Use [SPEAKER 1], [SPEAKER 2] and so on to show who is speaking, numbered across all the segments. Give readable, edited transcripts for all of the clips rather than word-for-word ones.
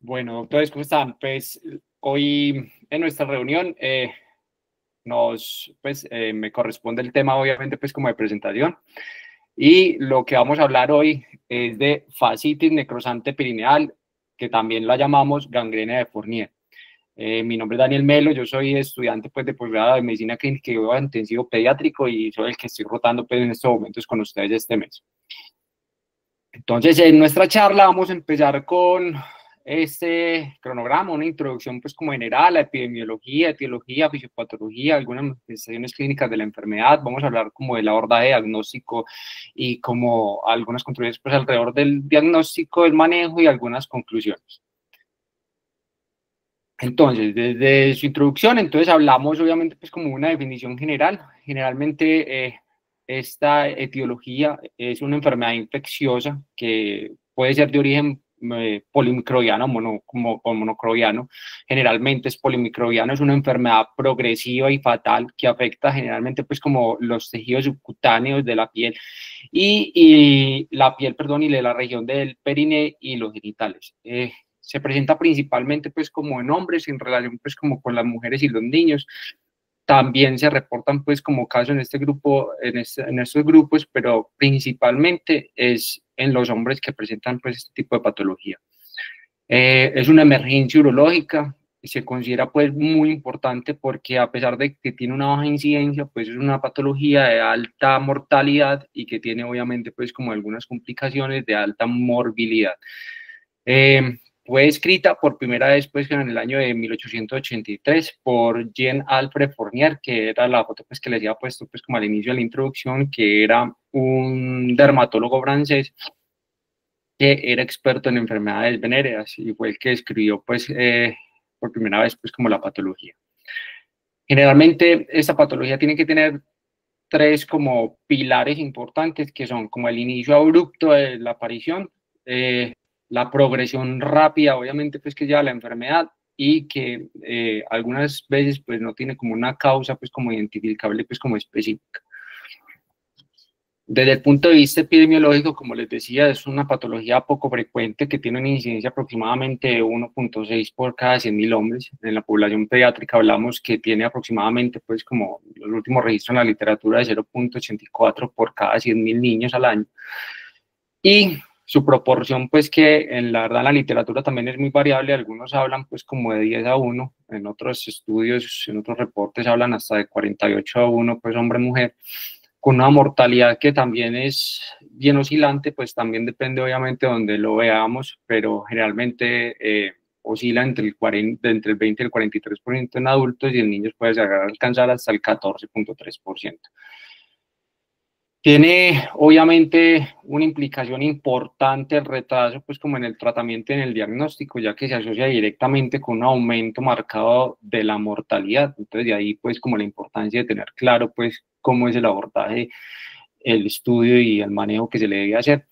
[SPEAKER 1] Bueno, doctores, ¿cómo están? Pues hoy en nuestra reunión me corresponde el tema, obviamente, pues como de presentación. Y lo que vamos a hablar hoy es de fascitis necrosante perineal, que también la llamamos gangrena de Fournier. Mi nombre es Daniel Melo, yo soy estudiante pues de posgrado de medicina clínica y intensivo pediátrico y soy el que estoy rotando pues en estos momentos con ustedes este mes. Entonces, en nuestra charla vamos a empezar con este cronograma, una introducción pues como general a epidemiología, etiología, fisiopatología, algunas manifestaciones clínicas de la enfermedad. Vamos a hablar como de la abordaje de diagnóstico y como algunas contribuciones pues alrededor del diagnóstico, del manejo y algunas conclusiones. Entonces, desde su introducción, entonces hablamos obviamente pues como una definición general. Generalmente esta etiología es una enfermedad infecciosa que puede ser de origen polimicrobiano o monocrobiano. Generalmente es polimicrobiano, es una enfermedad progresiva y fatal que afecta generalmente pues como los tejidos subcutáneos de la piel y la piel, perdón, y de la región del perine y los genitales. Se presenta principalmente pues como en hombres en relación pues como con las mujeres y los niños. También se reportan pues como casos en este grupo, en estos grupos, pero principalmente es en los hombres que presentan pues este tipo de patología. Es una emergencia urológica, se considera pues muy importante porque a pesar de que tiene una baja incidencia, pues es una patología de alta mortalidad y que tiene obviamente pues como algunas complicaciones de alta morbilidad. Fue escrita por primera vez pues, en el año de 1883 por Jean-Alfred Fournier, que era la foto pues, que les había puesto pues, como al inicio de la introducción, que era un dermatólogo francés que era experto en enfermedades venéreas y fue el que escribió pues, por primera vez pues, como la patología. Generalmente esta patología tiene que tener tres como pilares importantes que son como el inicio abrupto de la aparición, la progresión rápida, obviamente, pues que lleva a la enfermedad y que algunas veces pues no tiene como una causa pues como identificable pues como específica. Desde el punto de vista epidemiológico, como les decía, es una patología poco frecuente que tiene una incidencia aproximadamente de 1.6 por cada 100.000 hombres. En la población pediátrica hablamos que tiene aproximadamente, pues como los últimos registros en la literatura, de 0.84 por cada 100.000 niños al año. Y su proporción, pues que en la verdad en la literatura también es muy variable, algunos hablan pues como de 10 a 1, en otros estudios, en otros reportes hablan hasta de 48 a 1, pues hombre-mujer, con una mortalidad que también es bien oscilante, pues también depende obviamente de donde lo veamos, pero generalmente oscila entre el 20 y el 43% en adultos y en niños puede llegar a alcanzar hasta el 14.3%. Tiene obviamente una implicación importante el retraso, pues como en el tratamiento y en el diagnóstico, ya que se asocia directamente con un aumento marcado de la mortalidad. Entonces de ahí pues como la importancia de tener claro pues cómo es el abordaje, el estudio y el manejo que se le debe hacer.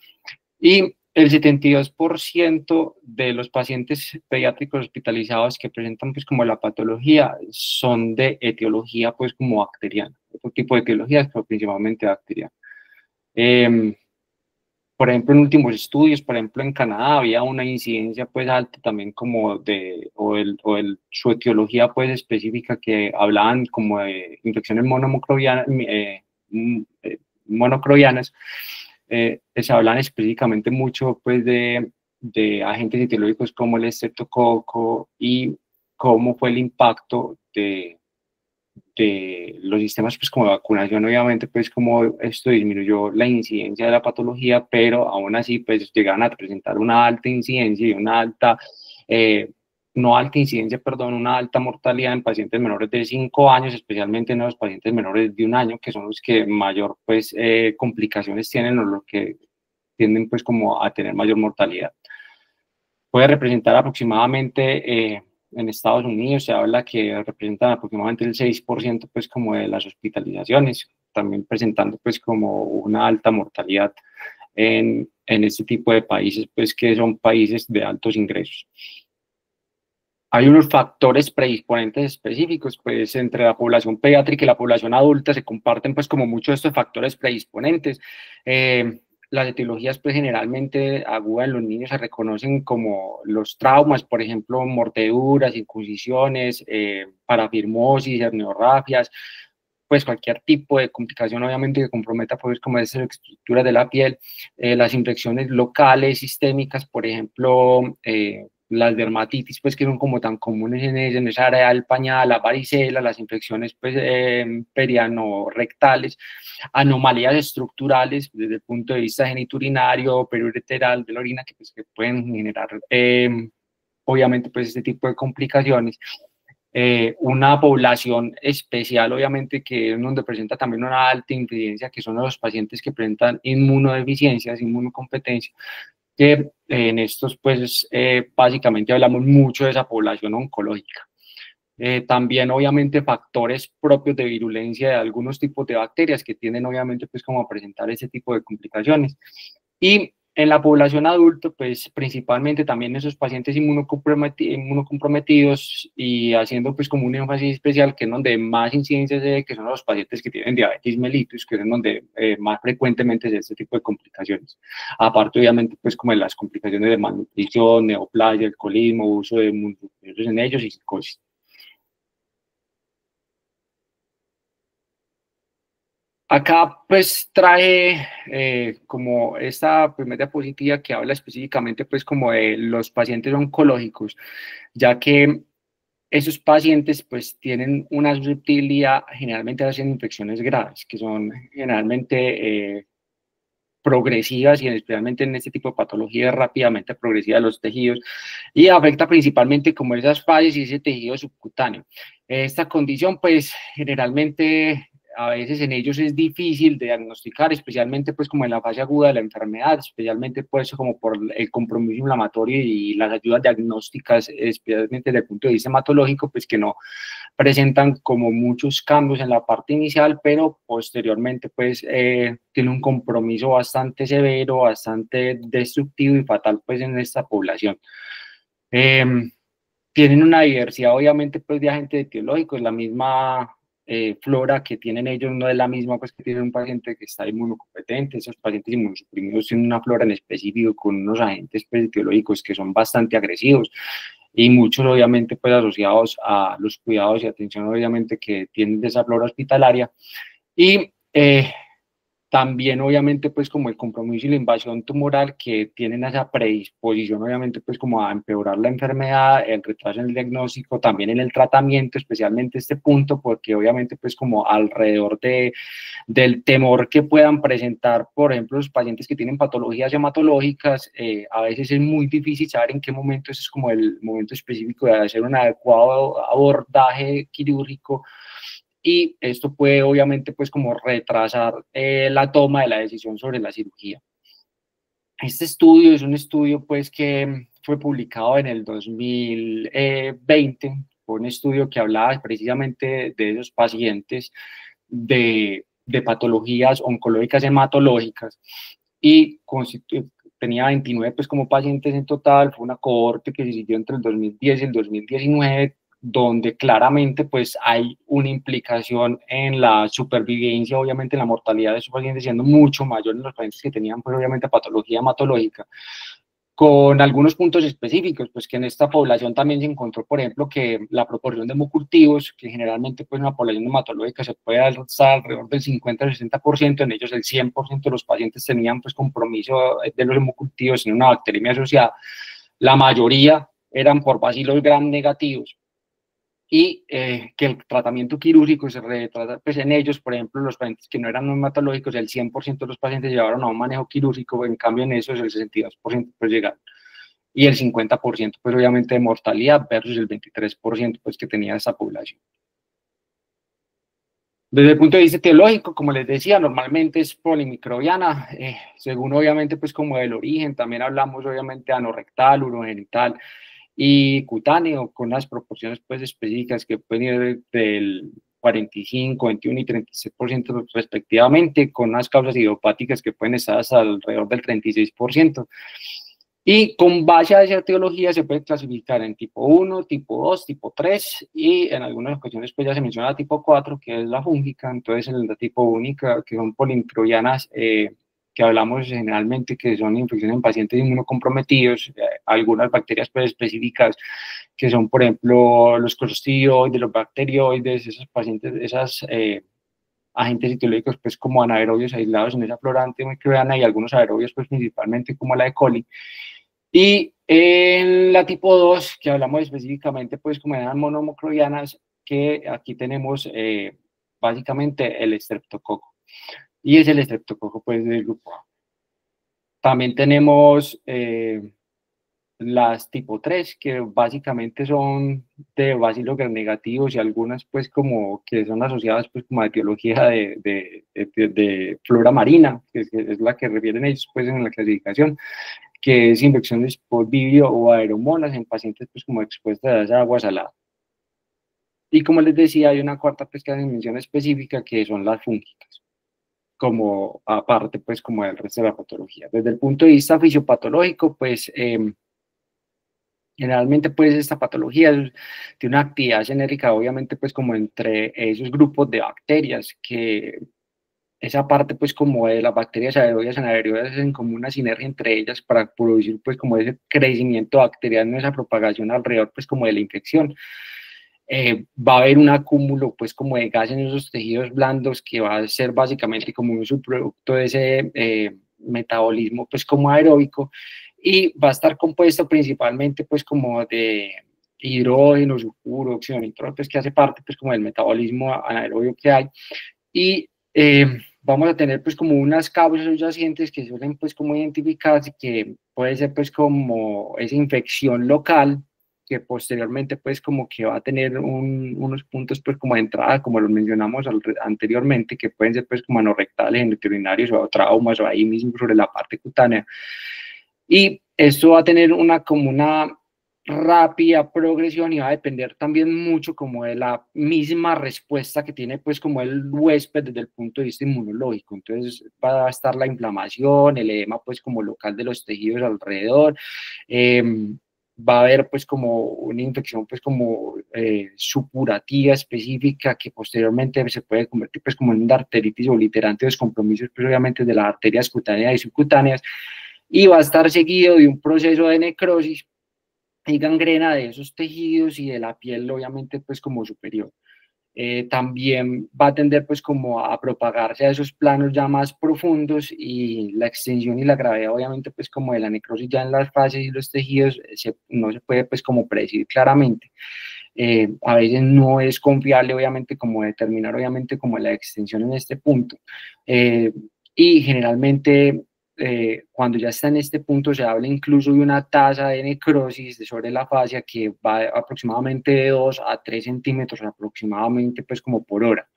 [SPEAKER 1] Y el 72% de los pacientes pediátricos hospitalizados que presentan pues como la patología son de etiología pues como bacteriana, otro tipo de etiologías, pero principalmente bacteriana. Por ejemplo, en últimos estudios, por ejemplo, en Canadá había una incidencia pues alta también como su etiología pues específica que hablaban como de infecciones monocrobianas, se hablan específicamente mucho pues de agentes etiológicos como el estreptococo y cómo fue el impacto de los sistemas pues como de vacunación, obviamente pues como esto disminuyó la incidencia de la patología, pero aún así pues llegan a presentar una alta incidencia y no alta incidencia, perdón, una alta mortalidad en pacientes menores de 5 años, especialmente en los pacientes menores de 1 año, que son los que mayor pues complicaciones tienen o los que tienden pues como a tener mayor mortalidad. Puede representar aproximadamente en Estados Unidos se habla que representan aproximadamente el 6% pues como de las hospitalizaciones, también presentando pues como una alta mortalidad en este tipo de países pues que son países de altos ingresos. Hay unos factores predisponentes específicos, pues entre la población pediátrica y la población adulta se comparten pues como muchos de estos factores predisponentes. las etiologías pues generalmente agudas en los niños se reconocen como los traumas, por ejemplo, mordeduras, circuncisiones, parafirmosis, herniorragias, pues cualquier tipo de complicación obviamente que comprometa pues como esas estructuras de la piel, las infecciones locales, sistémicas, por ejemplo, las dermatitis, pues que son como tan comunes en esa área del pañal, la varicela, las infecciones pues perianorrectales, anomalías estructurales desde el punto de vista geniturinario, periureteral, de la orina, que, pues, que pueden generar obviamente pues este tipo de complicaciones. Una población especial, obviamente, que es donde presenta también una alta incidencia, que son los pacientes que presentan inmunodeficiencias, inmunocompetencia, que en estos, pues, básicamente hablamos mucho de esa población oncológica. También, obviamente, factores propios de virulencia de algunos tipos de bacterias que tienden, obviamente, pues, como a presentar ese tipo de complicaciones. Y en la población adulta, pues, principalmente también esos pacientes inmunocomprometidos y haciendo, pues, como un énfasis especial, que es donde más incidencia se ve, que son los pacientes que tienen diabetes mellitus, que es donde más frecuentemente se ve este tipo de complicaciones. Aparte, obviamente, pues, como de las complicaciones de malnutrición, neoplasia, alcoholismo, uso de inmunosupresores en ellos y psicosis. Acá pues trae como esta primera diapositiva que habla específicamente pues como de los pacientes oncológicos, ya que esos pacientes pues tienen una susceptibilidad generalmente a las infecciones graves, que son generalmente progresivas y especialmente en este tipo de patologías rápidamente progresivas de los tejidos y afecta principalmente como esas fases y ese tejido subcutáneo. Esta condición pues generalmente a veces en ellos es difícil de diagnosticar, especialmente pues como en la fase aguda de la enfermedad, especialmente pues como por el compromiso inflamatorio y las ayudas diagnósticas, especialmente desde el punto de vista hematológico, pues que no presentan como muchos cambios en la parte inicial, pero posteriormente pues tiene un compromiso bastante severo, bastante destructivo y fatal pues en esta población. Eh, Tienen una diversidad obviamente pues de agentes etiológicos, la misma flora que tienen ellos no es la misma pues que tiene un paciente que está inmunocompetente, esos pacientes inmunosuprimidos tienen una flora en específico con unos agentes pues, etiológicos que son bastante agresivos y muchos obviamente pues asociados a los cuidados y atención obviamente que tienen de esa flora hospitalaria y también obviamente pues como el compromiso y la invasión tumoral que tienen esa predisposición obviamente pues como a empeorar la enfermedad, el retraso en el diagnóstico, también en el tratamiento, especialmente este punto porque obviamente pues como alrededor del temor que puedan presentar, por ejemplo, los pacientes que tienen patologías hematológicas, a veces es muy difícil saber en qué momento ese es como el momento específico de hacer un adecuado abordaje quirúrgico y esto puede obviamente pues como retrasar la toma de la decisión sobre la cirugía. Este estudio es un estudio pues que fue publicado en el 2020, fue un estudio que hablaba precisamente de esos pacientes de patologías oncológicas hematológicas y tenía 29 pues como pacientes en total, fue una cohorte que se siguió entre el 2010 y el 2019, donde claramente pues hay una implicación en la supervivencia, obviamente en la mortalidad de esos pacientes siendo mucho mayor en los pacientes que tenían pues obviamente patología hematológica, con algunos puntos específicos, pues que en esta población también se encontró, por ejemplo, que la proporción de hemocultivos, que generalmente pues en una población hematológica se puede alzar alrededor del 50-60%, en ellos el 100% de los pacientes tenían pues compromiso de los hemocultivos en una bacteremia asociada, la mayoría eran por bacilos gram negativos, y que el tratamiento quirúrgico se retrata pues en ellos, por ejemplo, los pacientes que no eran hematológicos, el 100% de los pacientes llevaron a un manejo quirúrgico, en cambio en esos el 62% pues llegaron, y el 50% pues obviamente de mortalidad versus el 23% pues que tenía esa población. Desde el punto de vista etiológico, como les decía, normalmente es polimicrobiana, según obviamente pues como del origen, también hablamos obviamente anorrectal, urogenital, y cutáneo con unas proporciones pues específicas que pueden ir del 45, 21 y 36% respectivamente, con unas causas idiopáticas que pueden estar hasta alrededor del 36%. Y con base a esa etiología se puede clasificar en tipo 1, tipo 2, tipo 3 y en algunas ocasiones pues ya se menciona tipo 4 que es la fúngica, entonces en la tipo única que son polimicrobianas que hablamos generalmente, que son infecciones en pacientes inmunocomprometidos, algunas bacterias pues, específicas, que son, por ejemplo, los clostridioides, los bacterioides, esos pacientes, esas agentes etiológicos, pues como anaerobios aislados en esa flora antimicrobiana y algunos aerobios, pues principalmente como la E. coli. Y en la tipo 2, que hablamos específicamente, pues como eran monomicrobianas, que aquí tenemos básicamente el estreptococo. Y es el estreptococo, pues, del grupo A. También tenemos las tipo 3, que básicamente son de bacilos negativos y algunas pues como que son asociadas pues como a etiología de flora marina, que es la que refieren ellos pues en la clasificación, que es infecciones por vibrio o aeromonas en pacientes pues como expuestas a esa agua salada. Y como les decía, hay una cuarta pues que hace mención específica, que son las fúngicas, como aparte pues como del resto de la patología. Desde el punto de vista fisiopatológico, pues generalmente, pues, esta patología tiene una actividad genérica, obviamente, pues, como entre esos grupos de bacterias, que esa parte, pues, como de las bacterias aerobias, anaerobias, hacen como una sinergia entre ellas para producir, pues, como ese crecimiento bacteriano, esa propagación alrededor, pues, como de la infección. Va a haber un acúmulo, pues, como de gas en esos tejidos blandos que va a ser básicamente como un subproducto de ese metabolismo, pues, como aeróbico, y va a estar compuesto principalmente pues como de hidrógeno, sulfuro, óxido nitrógeno, pues que hace parte pues como del metabolismo anaerobio que hay, y vamos a tener pues como unas causas subyacentes que suelen pues como identificarse, que puede ser pues como esa infección local, que posteriormente pues como que va a tener unos puntos pues como de entrada, como los mencionamos anteriormente, que pueden ser pues como anorrectales, endocrinarios o traumas o ahí mismo sobre la parte cutánea. Y esto va a tener como una rápida progresión y va a depender también mucho como de la misma respuesta que tiene pues como el huésped desde el punto de vista inmunológico. Entonces va a estar la inflamación, el edema pues como local de los tejidos alrededor, va a haber pues como una infección pues como supurativa específica, que posteriormente se puede convertir pues como en una arteritis obliterante, descompromisos pues obviamente de las arterias cutáneas y subcutáneas, y va a estar seguido de un proceso de necrosis y gangrena de esos tejidos y de la piel, obviamente, pues como superior. También va a tender pues como a propagarse a esos planos ya más profundos, y la extensión y la gravedad obviamente pues como de la necrosis ya en las fases y los tejidos no se puede pues como predecir claramente. A veces no es confiable obviamente como determinar obviamente como la extensión en este punto, y generalmente cuando ya está en este punto se habla incluso de una tasa de necrosis sobre la fascia que va aproximadamente de 2 a 3 centímetros aproximadamente pues como por hora.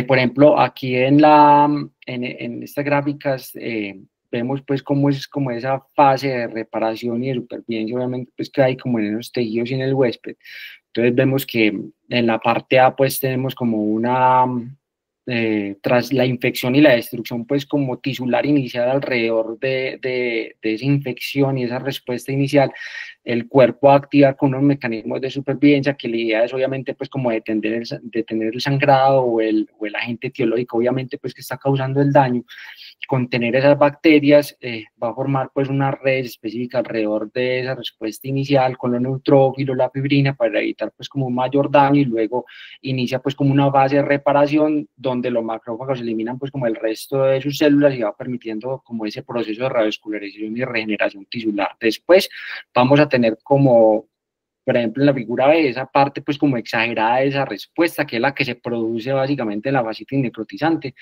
[SPEAKER 1] Por ejemplo, aquí en estas gráficas vemos pues cómo es como esa fase de reparación y de supervivencia, obviamente pues que hay como en los tejidos y en el huésped. Entonces vemos que en la parte A pues tenemos como una, tras la infección y la destrucción pues como tisular inicial alrededor de esa infección y esa respuesta inicial, el cuerpo activa con unos mecanismos de supervivencia, que la idea es obviamente pues como detener el sangrado o el agente etiológico obviamente pues que está causando el daño. Contener esas bacterias va a formar pues una red específica alrededor de esa respuesta inicial con los neutrófilos, la fibrina, para evitar pues como un mayor daño, y luego inicia pues como una fase de reparación donde los macrófagos eliminan pues como el resto de sus células y va permitiendo como ese proceso de revascularización y regeneración tisular. Después vamos a tener como, por ejemplo, en la figura B, esa parte pues como exagerada de esa respuesta, que es la que se produce básicamente en la fascitis necrotizante.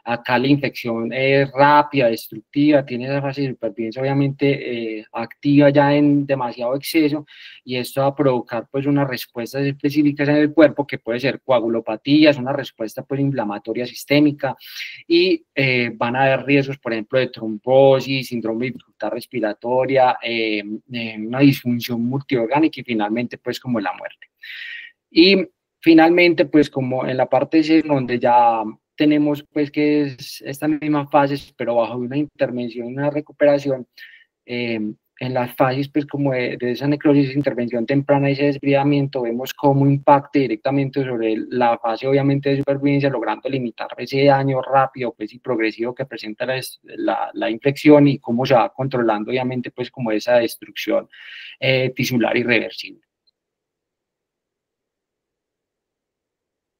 [SPEAKER 1] Acá la infección es rápida, destructiva, tiene esa fase de supervivencia obviamente activa ya en demasiado exceso, y esto va a provocar pues unas respuestas específicas en el cuerpo, que puede ser coagulopatías, una respuesta pues inflamatoria sistémica, y van a haber riesgos, por ejemplo, de trombosis, síndrome de dificultad respiratoria, una disfunción multiorgánica y finalmente pues como la muerte. Y finalmente pues como en la parte C, donde ya tenemos pues que es esta misma fase pero bajo una intervención y una recuperación, en las fases pues como de esa necrosis, intervención temprana y ese desbridamiento, vemos cómo impacta directamente sobre la fase obviamente de supervivencia, logrando limitar ese daño rápido pues y progresivo que presenta la infección, y cómo se va controlando obviamente pues como esa destrucción tisular irreversible.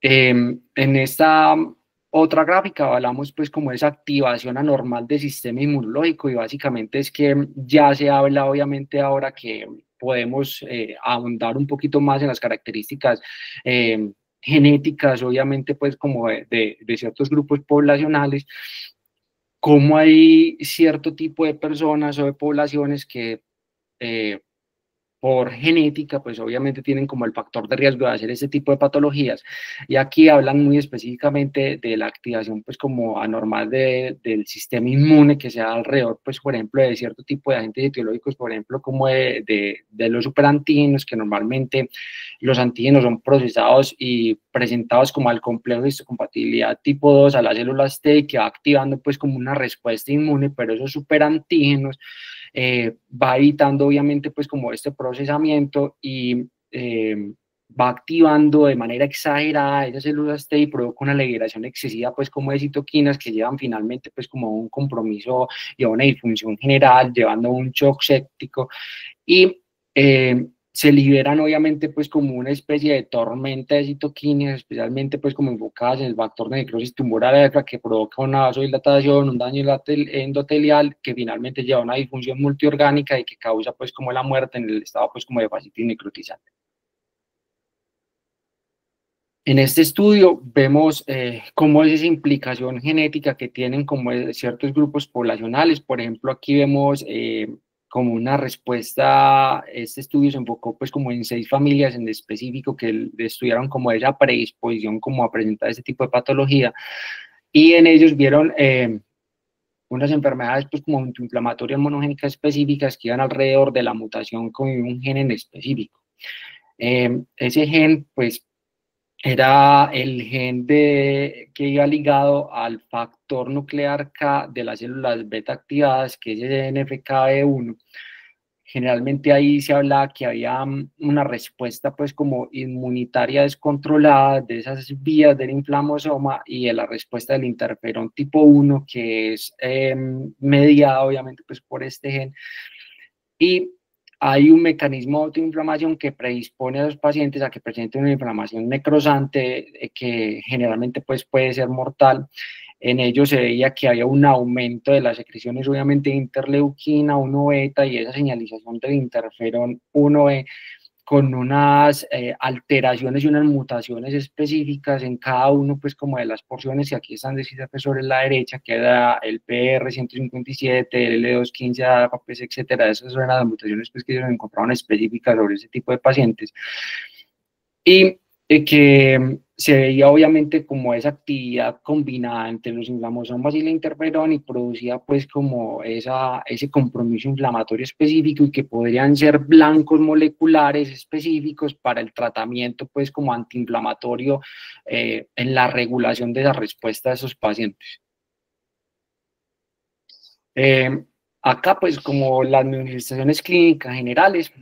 [SPEAKER 1] En esta otra gráfica hablamos pues como esa activación anormal del sistema inmunológico, y básicamente es que ya se habla obviamente ahora que podemos ahondar un poquito más en las características genéticas, obviamente pues como de ciertos grupos poblacionales, cómo hay cierto tipo de personas o de poblaciones que eh, por genética, pues obviamente tienen como el factor de riesgo de hacer ese tipo de patologías. Y aquí hablan muy específicamente de la activación, pues como anormal del sistema inmune que se da alrededor, pues por ejemplo, de cierto tipo de agentes etiológicos, por ejemplo, como de los superantígenos, que normalmente los antígenos son procesados y presentados como al complejo de histocompatibilidad tipo 2 a las células T, que va activando pues como una respuesta inmune, pero esos superantígenos va evitando obviamente pues como este procesamiento, y va activando de manera exagerada esas células T y provoca una liberación excesiva pues como de citoquinas, que llevan finalmente pues como a un compromiso y a una disfunción general, llevando a un shock séptico, y se liberan obviamente pues como una especie de tormenta de citoquinas, especialmente pues como enfocadas en el factor de necrosis tumoral alfa, que provoca una vasodilatación, un daño endotelial, que finalmente lleva a una disfunción multiorgánica y que causa pues como la muerte en el estado pues como de fascitis necrotizante. En este estudio vemos cómo es esa implicación genética que tienen como ciertos grupos poblacionales. Por ejemplo, aquí vemos como una respuesta. Este estudio se enfocó pues como en 6 familias en específico que estudiaron como esa predisposición como a presentar este tipo de patología, y en ellos vieron unas enfermedades pues como autoinflamatorias monogénicas específicas que iban alrededor de la mutación con un gen en específico. Ese gen pues era el gen que iba ligado al factor nuclear K de las células beta activadas, que es el NFKB1. Generalmente ahí se hablaba que había una respuesta pues como inmunitaria descontrolada de esas vías del inflamosoma y de la respuesta del interferón tipo 1, que es mediada obviamente pues por este gen, y hay un mecanismo de autoinflamación que predispone a los pacientes a que presenten una inflamación necrosante, que generalmente pues puede ser mortal. En ello se veía que había un aumento de las secreciones obviamente de interleuquina 1 beta y esa señalización del interferón 1B, con unas alteraciones y unas mutaciones específicas en cada uno, pues como de las porciones, y aquí están descritas pues, sobre la derecha, que era el PR157, el L215, pues, etcétera. Esas eran las mutaciones pues, que ellos encontraron específicas sobre ese tipo de pacientes. Y que se veía obviamente como esa actividad combinada entre los inflamosomas y la interferón, y producía pues como ese compromiso inflamatorio específico, y que podrían ser blancos moleculares específicos para el tratamiento pues como antiinflamatorio en la regulación de la respuesta de esos pacientes. Acá pues como las manifestaciones clínicas generales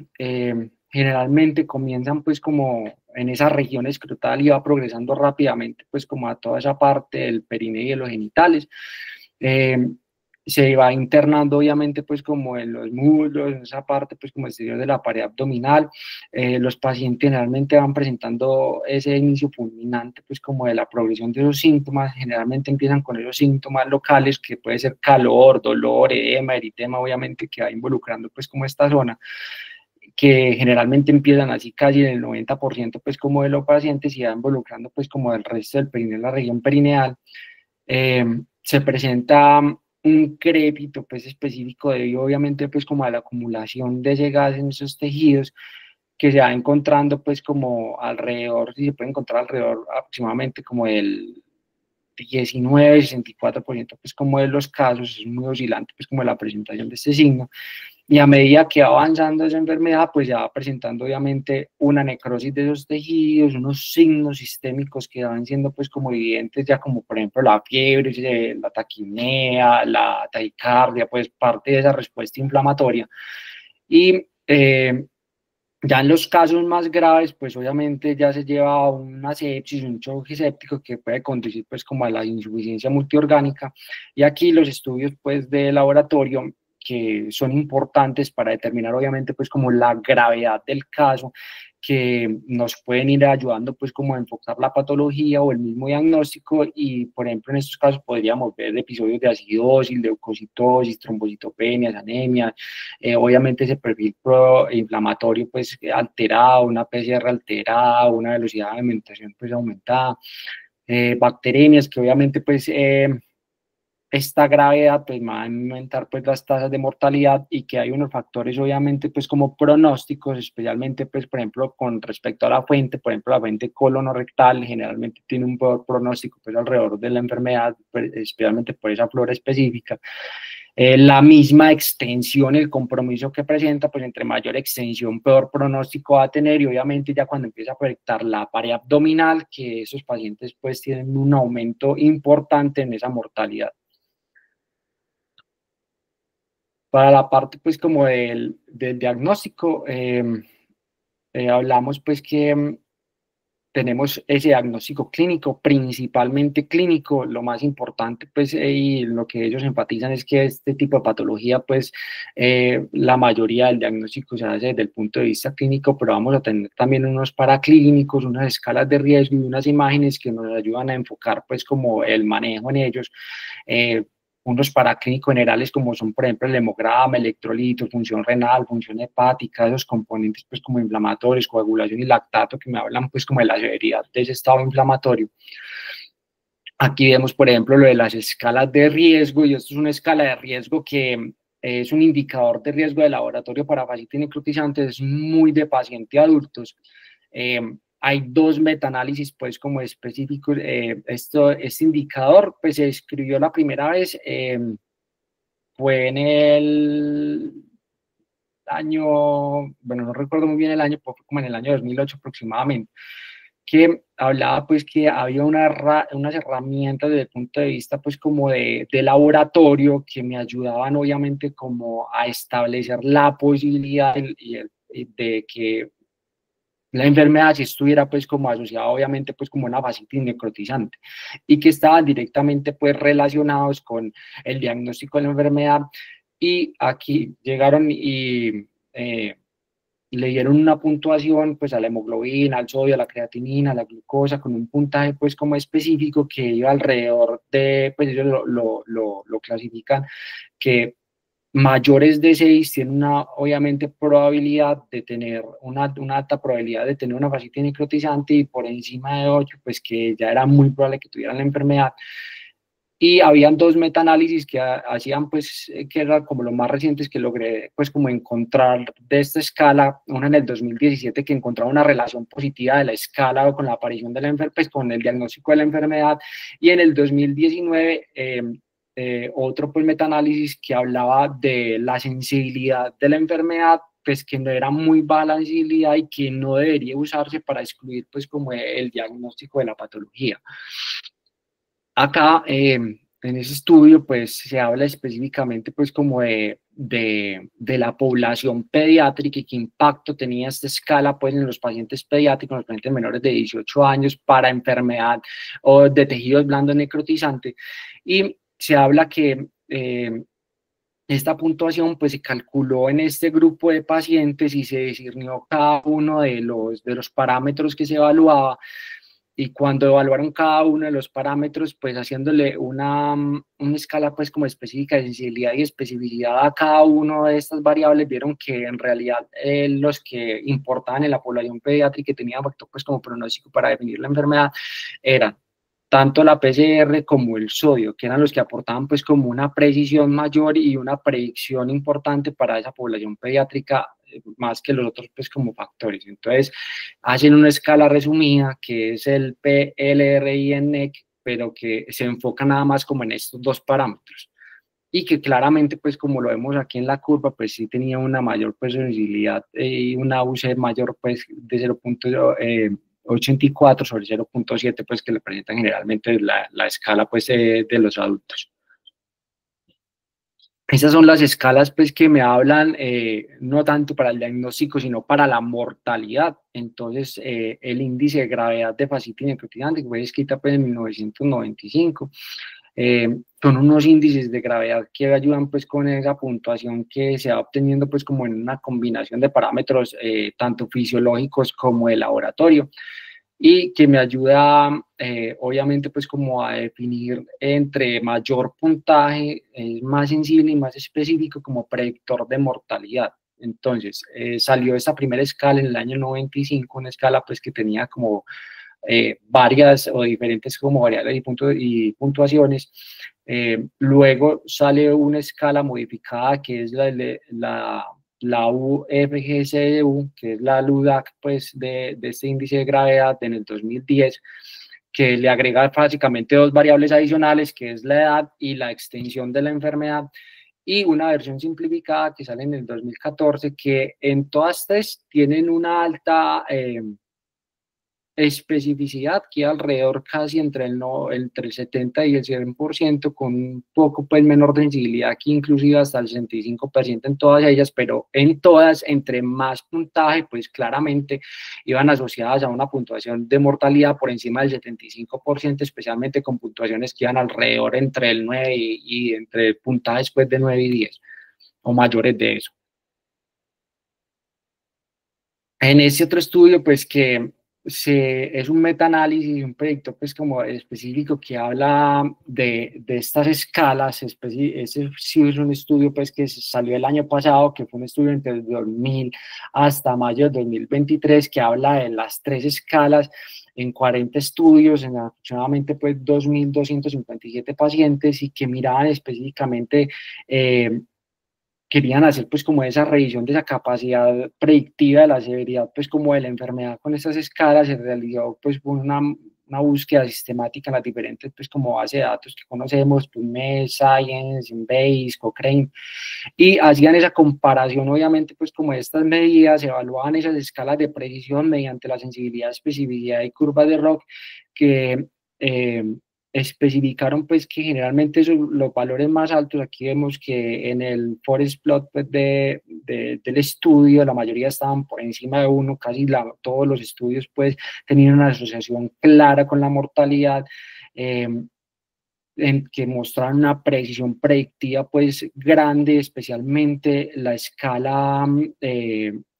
[SPEAKER 1] generalmente comienzan pues como en esa región escrotal y va progresando rápidamente pues como a toda esa parte del perineo y de los genitales. Eh, Se va internando obviamente pues como en los muslos, en esa parte pues como exterior de la pared abdominal. Los pacientes generalmente van presentando ese inicio fulminante pues como de la progresión de esos síntomas. Generalmente empiezan con esos síntomas locales que puede ser calor, dolor, edema, eritema, obviamente que va involucrando pues como esta zona, que generalmente empiezan así casi en el 90% pues como de los pacientes, y va involucrando pues como el resto del perineo, la región perineal. Se presenta un crépito pues específico debido obviamente pues como a la acumulación de ese gas en esos tejidos, que se va encontrando pues como alrededor, si se puede encontrar alrededor aproximadamente como del 19-64% pues como de los casos. Es muy oscilante pues como la presentación de este signo, y a medida que va avanzando esa enfermedad, pues ya va presentando obviamente una necrosis de esos tejidos, unos signos sistémicos que van siendo pues como evidentes, ya como por ejemplo la fiebre, la taquipnea, la taquicardia, pues parte de esa respuesta inflamatoria. Y ya en los casos más graves, pues obviamente ya se lleva a una sepsis, un choque séptico que puede conducir pues como a la insuficiencia multiorgánica. Y aquí los estudios pues de laboratorio que son importantes para determinar obviamente pues como la gravedad del caso, que nos pueden ir ayudando pues como a enfocar la patología o el mismo diagnóstico y por ejemplo en estos casos podríamos ver episodios de acidosis, leucocitosis, trombocitopenias, anemia, obviamente ese perfil proinflamatorio pues alterado, una PCR alterada, una velocidad de alimentación pues aumentada, bacterias que obviamente pues esta gravedad pues va a aumentar pues las tasas de mortalidad y que hay unos factores obviamente pues como pronósticos, especialmente pues por ejemplo con respecto a la fuente, por ejemplo la fuente colonorectal generalmente tiene un peor pronóstico pues alrededor de la enfermedad, pues, especialmente por esa flora específica. La misma extensión, el compromiso que presenta, pues entre mayor extensión, peor pronóstico va a tener y obviamente ya cuando empieza a afectar la pared abdominal, que esos pacientes pues tienen un aumento importante en esa mortalidad. Para la parte pues como del diagnóstico, hablamos pues que tenemos ese diagnóstico clínico, principalmente clínico, lo más importante pues y lo que ellos enfatizan es que este tipo de patología pues la mayoría del diagnóstico se hace desde el punto de vista clínico, pero vamos a tener también unos paraclínicos, unas escalas de riesgo y unas imágenes que nos ayudan a enfocar pues como el manejo en ellos. Unos paraclínicos generales como son, por ejemplo, el hemograma, electrolitos, función renal, función hepática, esos componentes pues como inflamatorios, coagulación y lactato que me hablan pues como de la severidad de ese estado inflamatorio. Aquí vemos, por ejemplo, lo de las escalas de riesgo y esto es una escala de riesgo que es un indicador de riesgo de laboratorio para fascitis necrotizante, es muy de pacientes adultos. Hay dos metaanálisis pues como específicos. Este indicador pues se escribió la primera vez, fue en el año, bueno, no recuerdo muy bien el año, fue como en el año 2008 aproximadamente, que hablaba pues que había unas herramientas desde el punto de vista pues como de laboratorio que me ayudaban obviamente como a establecer la posibilidad de que la enfermedad si estuviera pues como asociada obviamente pues como una fascitis necrotizante y que estaban directamente pues relacionados con el diagnóstico de la enfermedad y aquí llegaron y le dieron una puntuación pues a la hemoglobina, al sodio, a la creatinina, a la glucosa con un puntaje pues como específico que iba alrededor de, pues ellos lo clasifican que mayores de 6 tienen una, obviamente, probabilidad de tener una alta probabilidad de tener una fascitis necrotizante y por encima de 8 pues que ya era muy probable que tuvieran la enfermedad. Y habían dos metaanálisis que hacían, pues, que eran como los más recientes que logré, pues, como encontrar de esta escala, una en el 2017 que encontraba una relación positiva de la escala con la aparición de la enfermedad, pues, con el diagnóstico de la enfermedad, y en el 2019 otro pues metaanálisis que hablaba de la sensibilidad de la enfermedad, pues que no era muy baja la sensibilidad y que no debería usarse para excluir pues como el diagnóstico de la patología. Acá en ese estudio pues se habla específicamente pues como de la población pediátrica y qué impacto tenía esta escala pues en los pacientes pediátricos, los pacientes menores de 18 años para enfermedad o de tejidos blandos necrotizantes y se habla que esta puntuación pues se calculó en este grupo de pacientes y se discernió cada uno de los parámetros que se evaluaba y cuando evaluaron cada uno de los parámetros pues haciéndole una escala pues como específica de sensibilidad y especificidad a cada una de estas variables vieron que en realidad los que importaban en la población pediátrica que tenían factor pues como pronóstico para definir la enfermedad eran tanto la PCR como el sodio, que eran los que aportaban pues como una precisión mayor y una predicción importante para esa población pediátrica, más que los otros pues como factores. Entonces, hacen una escala resumida que es el PLRI-NEC, pero que se enfoca nada más como en estos dos parámetros y que claramente, pues como lo vemos aquí en la curva, pues sí tenía una mayor pues, sensibilidad y una UC mayor pues de 0.84 sobre 0.7, pues que le presentan generalmente la escala pues de los adultos. Esas son las escalas pues que me hablan no tanto para el diagnóstico, sino para la mortalidad. Entonces, el índice de gravedad de fascitis necrotizante, que fue escrita pues en 1995, son unos índices de gravedad que ayudan pues con esa puntuación que se va obteniendo pues como en una combinación de parámetros tanto fisiológicos como de laboratorio y que me ayuda obviamente pues como a definir entre mayor puntaje, es más sensible y más específico como predictor de mortalidad. Entonces, salió esta primera escala en el año 95, una escala pues que tenía como varias o diferentes como variables y puntuaciones. Luego sale una escala modificada que es la UFGCDU, que es la LUDAC pues, de este índice de gravedad en el 2010, que le agrega básicamente dos variables adicionales, que es la edad y la extensión de la enfermedad, y una versión simplificada que sale en el 2014, que en todas tres tienen una alta especificidad que alrededor casi entre el, no, entre el 70 y el 100%, con un poco pues menor sensibilidad que inclusive hasta el 65% en todas ellas, pero en todas, entre más puntaje, pues claramente iban asociadas a una puntuación de mortalidad por encima del 75%, especialmente con puntuaciones que iban alrededor entre el 9 y entre puntajes pues de 9 y 10 o mayores de eso. En ese otro estudio, pues que es un metaanálisis, un proyecto pues como específico que habla de estas escalas, ese sí es un estudio pues que salió el año pasado, que fue un estudio entre el 2000 hasta mayo de 2023, que habla de las tres escalas en 40 estudios, en aproximadamente pues 2.257 pacientes y que miraban específicamente querían hacer pues como esa revisión de esa capacidad predictiva de la severidad pues como de la enfermedad con estas escalas. Se realizó pues una búsqueda sistemática en las diferentes pues como base de datos que conocemos, PubMed, Science, Embase, Cochrane, y hacían esa comparación obviamente pues como estas medidas, evaluaban esas escalas de precisión mediante la sensibilidad, especificidad y curvas de ROC que eh, especificaron pues que generalmente los valores más altos, aquí vemos que en el forest plot pues, del estudio la mayoría estaban por encima de uno, casi todos los estudios pues tenían una asociación clara con la mortalidad, eh, en que mostraron una precisión predictiva pues grande, especialmente la escala,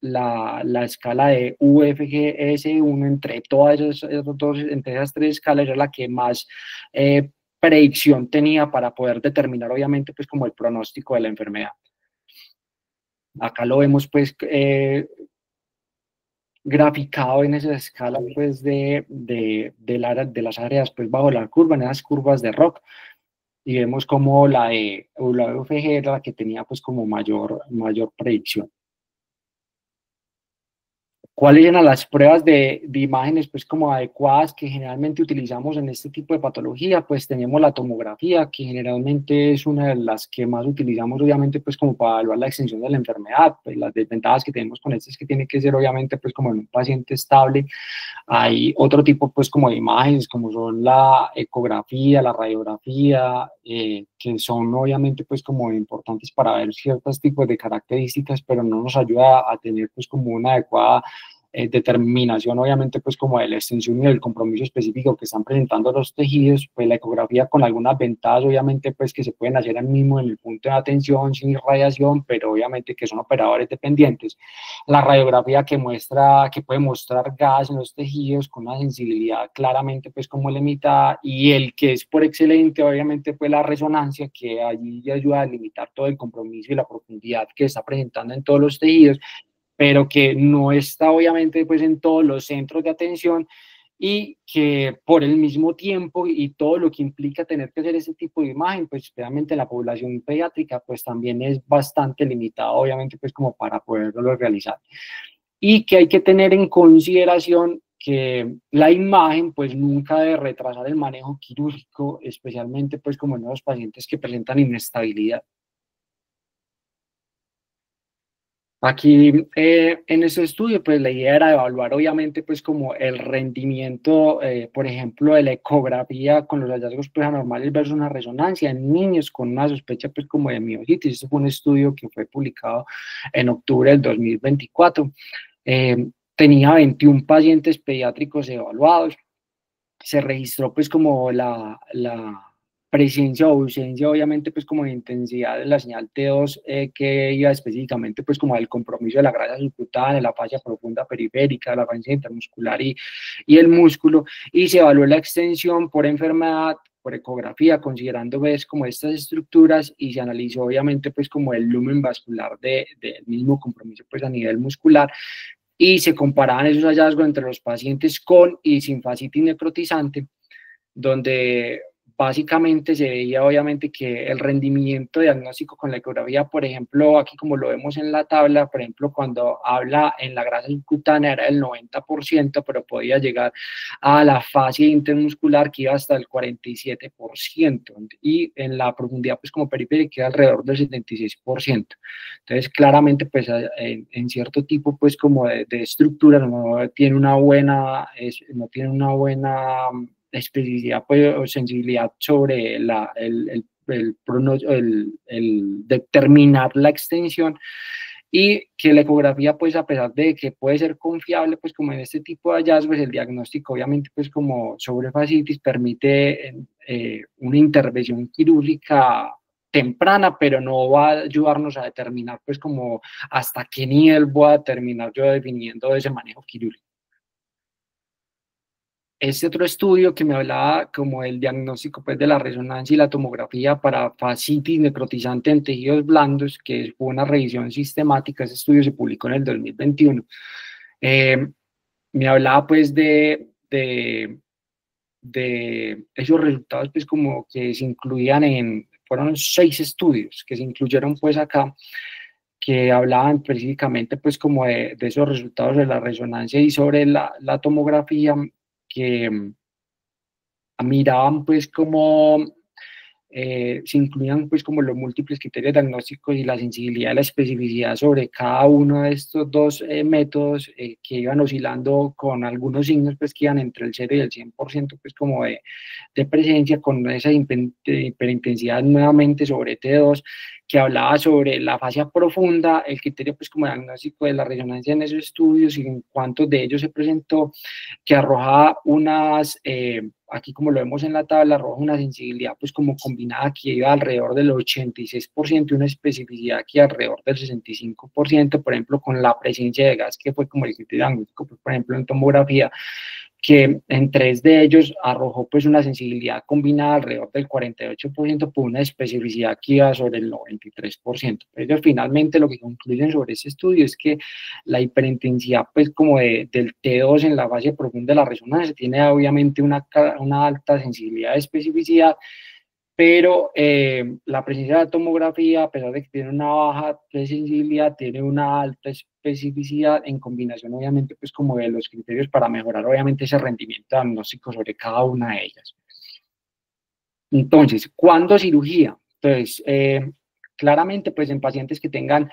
[SPEAKER 1] la escala de UFGS1 entre todas entre esas tres escalas era la que más predicción tenía para poder determinar obviamente pues como el pronóstico de la enfermedad. Acá lo vemos pues graficado en esa escala pues de las áreas pues bajo la curva, en esas curvas de ROC, y vemos como la de UFG era la que tenía pues como mayor predicción. ¿Cuáles eran las pruebas de imágenes pues como adecuadas que generalmente utilizamos en este tipo de patología? Pues tenemos la tomografía, que generalmente es una de las que más utilizamos obviamente pues como para evaluar la extensión de la enfermedad. Pues las desventajas que tenemos con esto es que tiene que ser obviamente pues como en un paciente estable. Hay otro tipo pues como de imágenes como son la ecografía, la radiografía, que son obviamente pues como importantes para ver ciertos tipos de características, pero no nos ayuda a tener pues como una adecuada determinación obviamente pues como de la extensión y del compromiso específico que están presentando los tejidos. Pues la ecografía con algunas ventajas obviamente pues que se pueden hacer al mismo en el punto de atención sin irradiación, pero obviamente que son operadores dependientes. La radiografía que puede mostrar gas en los tejidos con una sensibilidad claramente pues como limitada, y el que es por excelente obviamente pues la resonancia, que allí ayuda a limitar todo el compromiso y la profundidad que está presentando en todos los tejidos, pero que no está obviamente pues en todos los centros de atención, y que por el mismo tiempo y todo lo que implica tener que hacer ese tipo de imagen, pues realmente la población pediátrica pues también es bastante limitada obviamente pues como para poderlo realizar, y que hay que tener en consideración que la imagen pues nunca debe retrasar el manejo quirúrgico, especialmente pues como en los pacientes que presentan inestabilidad. Aquí en este estudio, pues la idea era evaluar obviamente pues como el rendimiento, por ejemplo, de la ecografía con los hallazgos pues anormales versus una resonancia en niños con una sospecha pues como de miocitis. Este fue un estudio que fue publicado en octubre del 2024. Tenía 21 pacientes pediátricos evaluados. Se registró pues como la presencia o ausencia, obviamente, pues como de intensidad de la señal T2 que iba específicamente pues como al compromiso de la grasa subcutánea, la fascia profunda periférica, la fascia intermuscular y el músculo, y se evaluó la extensión por enfermedad, por ecografía, considerando ves como estas estructuras, y se analizó obviamente pues como el lumen vascular del mismo compromiso pues a nivel muscular, y se comparaban esos hallazgos entre los pacientes con y sin fascitis necrotizante, donde básicamente se veía obviamente que el rendimiento diagnóstico con la ecografía, por ejemplo, aquí como lo vemos en la tabla, por ejemplo, cuando habla en la grasa subcutánea era del 90%, pero podía llegar a la fascia intermuscular que iba hasta el 47%, y en la profundidad pues como periférica queda alrededor del 76%. Entonces, claramente, pues en cierto tipo pues como de estructura no tiene una buena, no tiene una buena especificidad pues, o sensibilidad sobre el determinar la extensión, y que la ecografía, pues a pesar de que puede ser confiable, pues como en este tipo de hallazgos, el diagnóstico obviamente pues como sobre fascitis permite una intervención quirúrgica temprana, pero no va a ayudarnos a determinar pues como hasta qué nivel voy a terminar yo definiendo ese manejo quirúrgico. Este otro estudio que me hablaba como el diagnóstico pues, de la resonancia y la tomografía para fascitis necrotizante en tejidos blandos, que fue una revisión sistemática. Ese estudio se publicó en el 2021. Me hablaba pues de esos resultados pues como que se incluían fueron 6 estudios que se incluyeron pues acá, que hablaban específicamente pues como de esos resultados de la resonancia y sobre la tomografía, que miraban pues como se incluían pues como los múltiples criterios diagnósticos y la sensibilidad y la especificidad sobre cada uno de estos dos métodos, que iban oscilando con algunos signos pues que iban entre el 0 y el 100% pues como de presencia, con esa hiperintensidad nuevamente sobre T2, que hablaba sobre la fascia profunda, el criterio pues como diagnóstico de la resonancia en esos estudios y en cuántos de ellos se presentó, que arrojaba unas, aquí como lo vemos en la tabla, arroja una sensibilidad pues como combinada que iba alrededor del 86% y una especificidad que alrededor del 65%, por ejemplo, con la presencia de gas, que fue como el criterio diagnóstico, pues, por ejemplo, en tomografía, que en 3 de ellos arrojó pues una sensibilidad combinada alrededor del 48% por una especificidad que iba sobre el 93%. Ellos finalmente lo que concluyen sobre ese estudio es que la hiperintensidad pues como del T2 en la fase profunda de la resonancia tiene obviamente una alta sensibilidad de especificidad, pero la presencia de la tomografía, a pesar de que tiene una baja sensibilidad, tiene una alta especificidad en combinación, obviamente, pues como de los criterios para mejorar, obviamente, ese rendimiento diagnóstico sobre cada una de ellas. Entonces, ¿cuándo cirugía? Entonces, claramente, pues en pacientes que tengan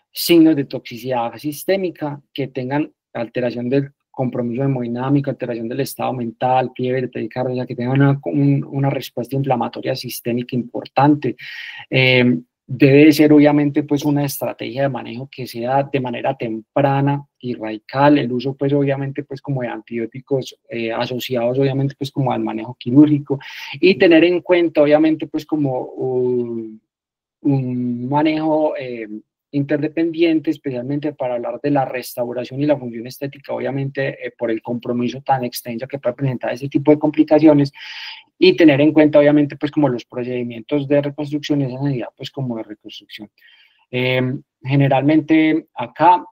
[SPEAKER 1] signos de toxicidad sistémica, que tengan alteración del compromiso hemodinámico, alteración del estado mental, fiebre, taquicardia, que tengan una respuesta inflamatoria sistémica importante. Debe ser obviamente pues una estrategia de manejo que sea de manera temprana y radical, el uso pues obviamente pues como de antibióticos asociados obviamente pues como al manejo quirúrgico, y tener en cuenta obviamente pues como un manejo interdependiente, especialmente para hablar de la restauración y la función estética, obviamente por el compromiso tan extenso que puede presentar ese tipo de complicaciones, y tener en cuenta obviamente pues como los procedimientos de reconstrucción y esa necesidad pues como de reconstrucción. Generalmente acá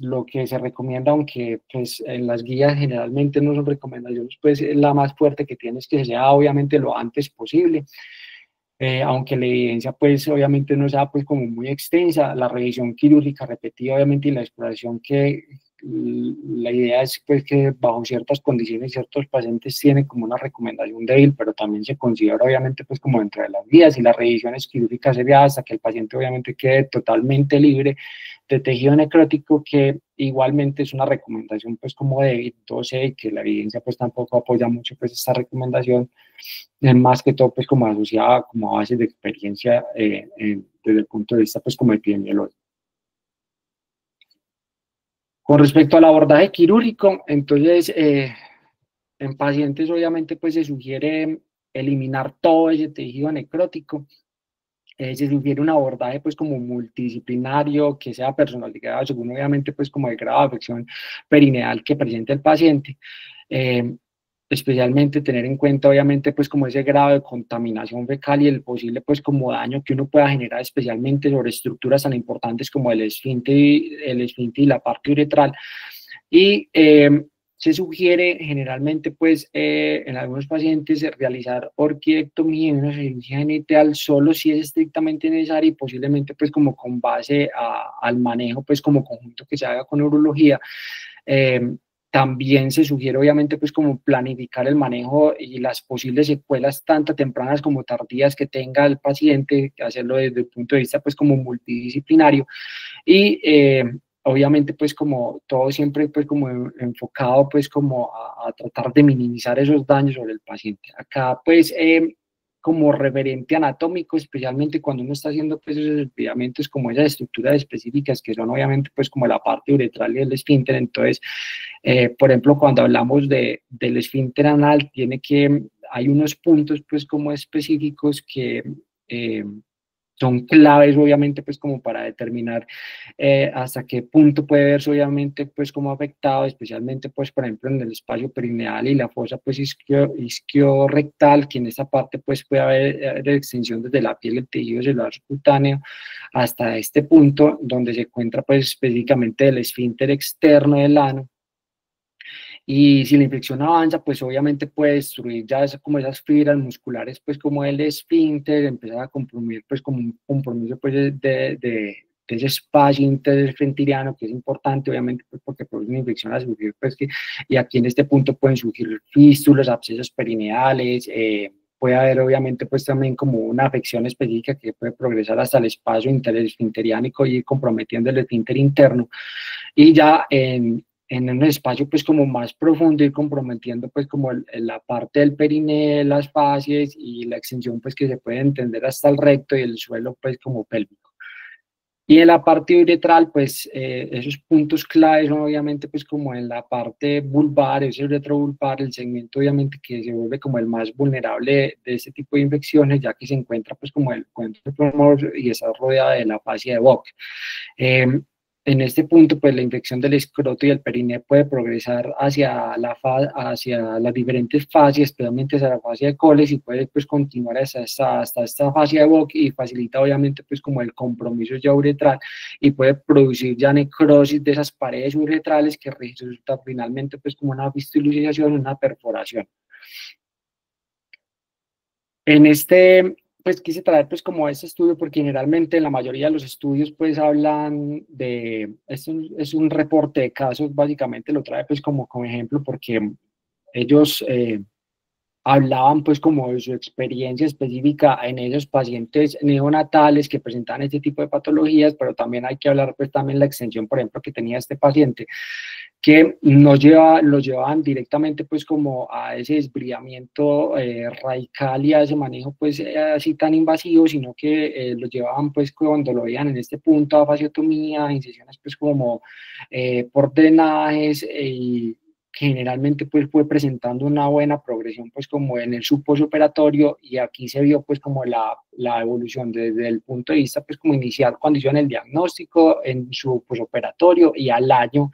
[SPEAKER 1] lo que se recomienda, aunque pues en las guías generalmente no son recomendaciones, pues la más fuerte que tienes que sea obviamente lo antes posible. Aunque la evidencia pues obviamente no sea pues como muy extensa, la revisión quirúrgica repetida obviamente y la exploración la idea es pues que bajo ciertas condiciones ciertos pacientes tienen como una recomendación débil, pero también se considera obviamente pues como dentro de las guías, y la revisión quirúrgica sería hasta que el paciente obviamente quede totalmente libre de tejido necrótico, que igualmente es una recomendación pues como débil. Entonces que la evidencia pues tampoco apoya mucho pues esta recomendación, es más que todo pues como asociada como a bases de experiencia desde el punto de vista pues como epidemiológico. Con respecto al abordaje quirúrgico, entonces en pacientes obviamente pues se sugiere eliminar todo ese tejido necrótico. Se sugiere un abordaje pues como multidisciplinario, que sea personalizado según obviamente pues como el grado de afección perineal que presente el paciente. Especialmente tener en cuenta obviamente pues como ese grado de contaminación fecal y el posible pues como daño que uno pueda generar, especialmente sobre estructuras tan importantes como el esfínter y la parte uretral. Y se sugiere generalmente pues en algunos pacientes realizar orquiectomía y una cirugía genital solo si es estrictamente necesario, y posiblemente pues como con base al manejo pues como conjunto que se haga con urología. También se sugiere obviamente pues como planificar el manejo y las posibles secuelas tanto tempranas como tardías que tenga el paciente, hacerlo desde el punto de vista pues como multidisciplinario. Y obviamente pues como todo siempre pues como enfocado pues como a tratar de minimizar esos daños sobre el paciente. Acá pues como referente anatómico, especialmente cuando uno está haciendo pues esos estudiamientos como esas estructuras específicas que son obviamente pues como la parte uretral y el esfínter. Entonces por ejemplo cuando hablamos del esfínter anal hay unos puntos pues como específicos que son claves obviamente pues como para determinar hasta qué punto puede verse obviamente pues como afectado, especialmente pues por ejemplo en el espacio perineal y la fosa pues isquiorrectal, que en esa parte pues puede haber extensión desde la piel del tejido celular subcutáneo hasta este punto donde se encuentra pues específicamente el esfínter externo del ano. Y si la infección avanza, pues obviamente puede destruir ya como esas fibras musculares, pues como el esfínter, empezar a comprometer pues como un compromiso pues de ese espacio interesfinteriano, que es importante obviamente pues porque produce una infección a surgir, pues que, y aquí en este punto pueden surgir fístulas, abscesos perineales, puede haber obviamente pues también como una afección específica que puede progresar hasta el espacio interesfinteriánico y ir comprometiendo el esfínter interno, y ya en un espacio pues como más profundo y comprometiendo pues como la parte del periné, las fascias y la extensión pues que se puede entender hasta el recto y el suelo pues como pélvico. Y en la parte uretral, pues esos puntos claves son obviamente pues como en la parte vulvar, ese uretrovulvar, el segmento obviamente que se vuelve como el más vulnerable de este tipo de infecciones, ya que se encuentra pues como el cuento y está rodeada de la fascia de Bock. En este punto, pues la infección del escroto y el periné puede progresar hacia las diferentes fases, especialmente hacia la fascia de Coles, y puede pues continuar hasta esta fascia de Bock, y facilita obviamente pues como el compromiso ya uretral, y puede producir ya necrosis de esas paredes uretrales que resulta finalmente pues como una fistulización, una perforación. En pues quise traer pues como este estudio porque generalmente en la mayoría de los estudios pues hablan esto es un reporte de casos, básicamente lo trae pues como ejemplo porque ellos hablaban pues como de su experiencia específica en esos pacientes neonatales que presentaban este tipo de patologías, pero también hay que hablar pues también la extensión, por ejemplo, que tenía este paciente, que los llevaban directamente pues como a ese desbridamiento radical y a ese manejo pues así tan invasivo, sino que los llevaban pues cuando lo veían en este punto a fasciotomía, incisiones pues como por drenajes, y generalmente pues fue presentando una buena progresión pues como en el postoperatorio, y aquí se vio pues como la evolución desde el punto de vista pues como inicial cuando hicieron el diagnóstico en su postoperatorio y al año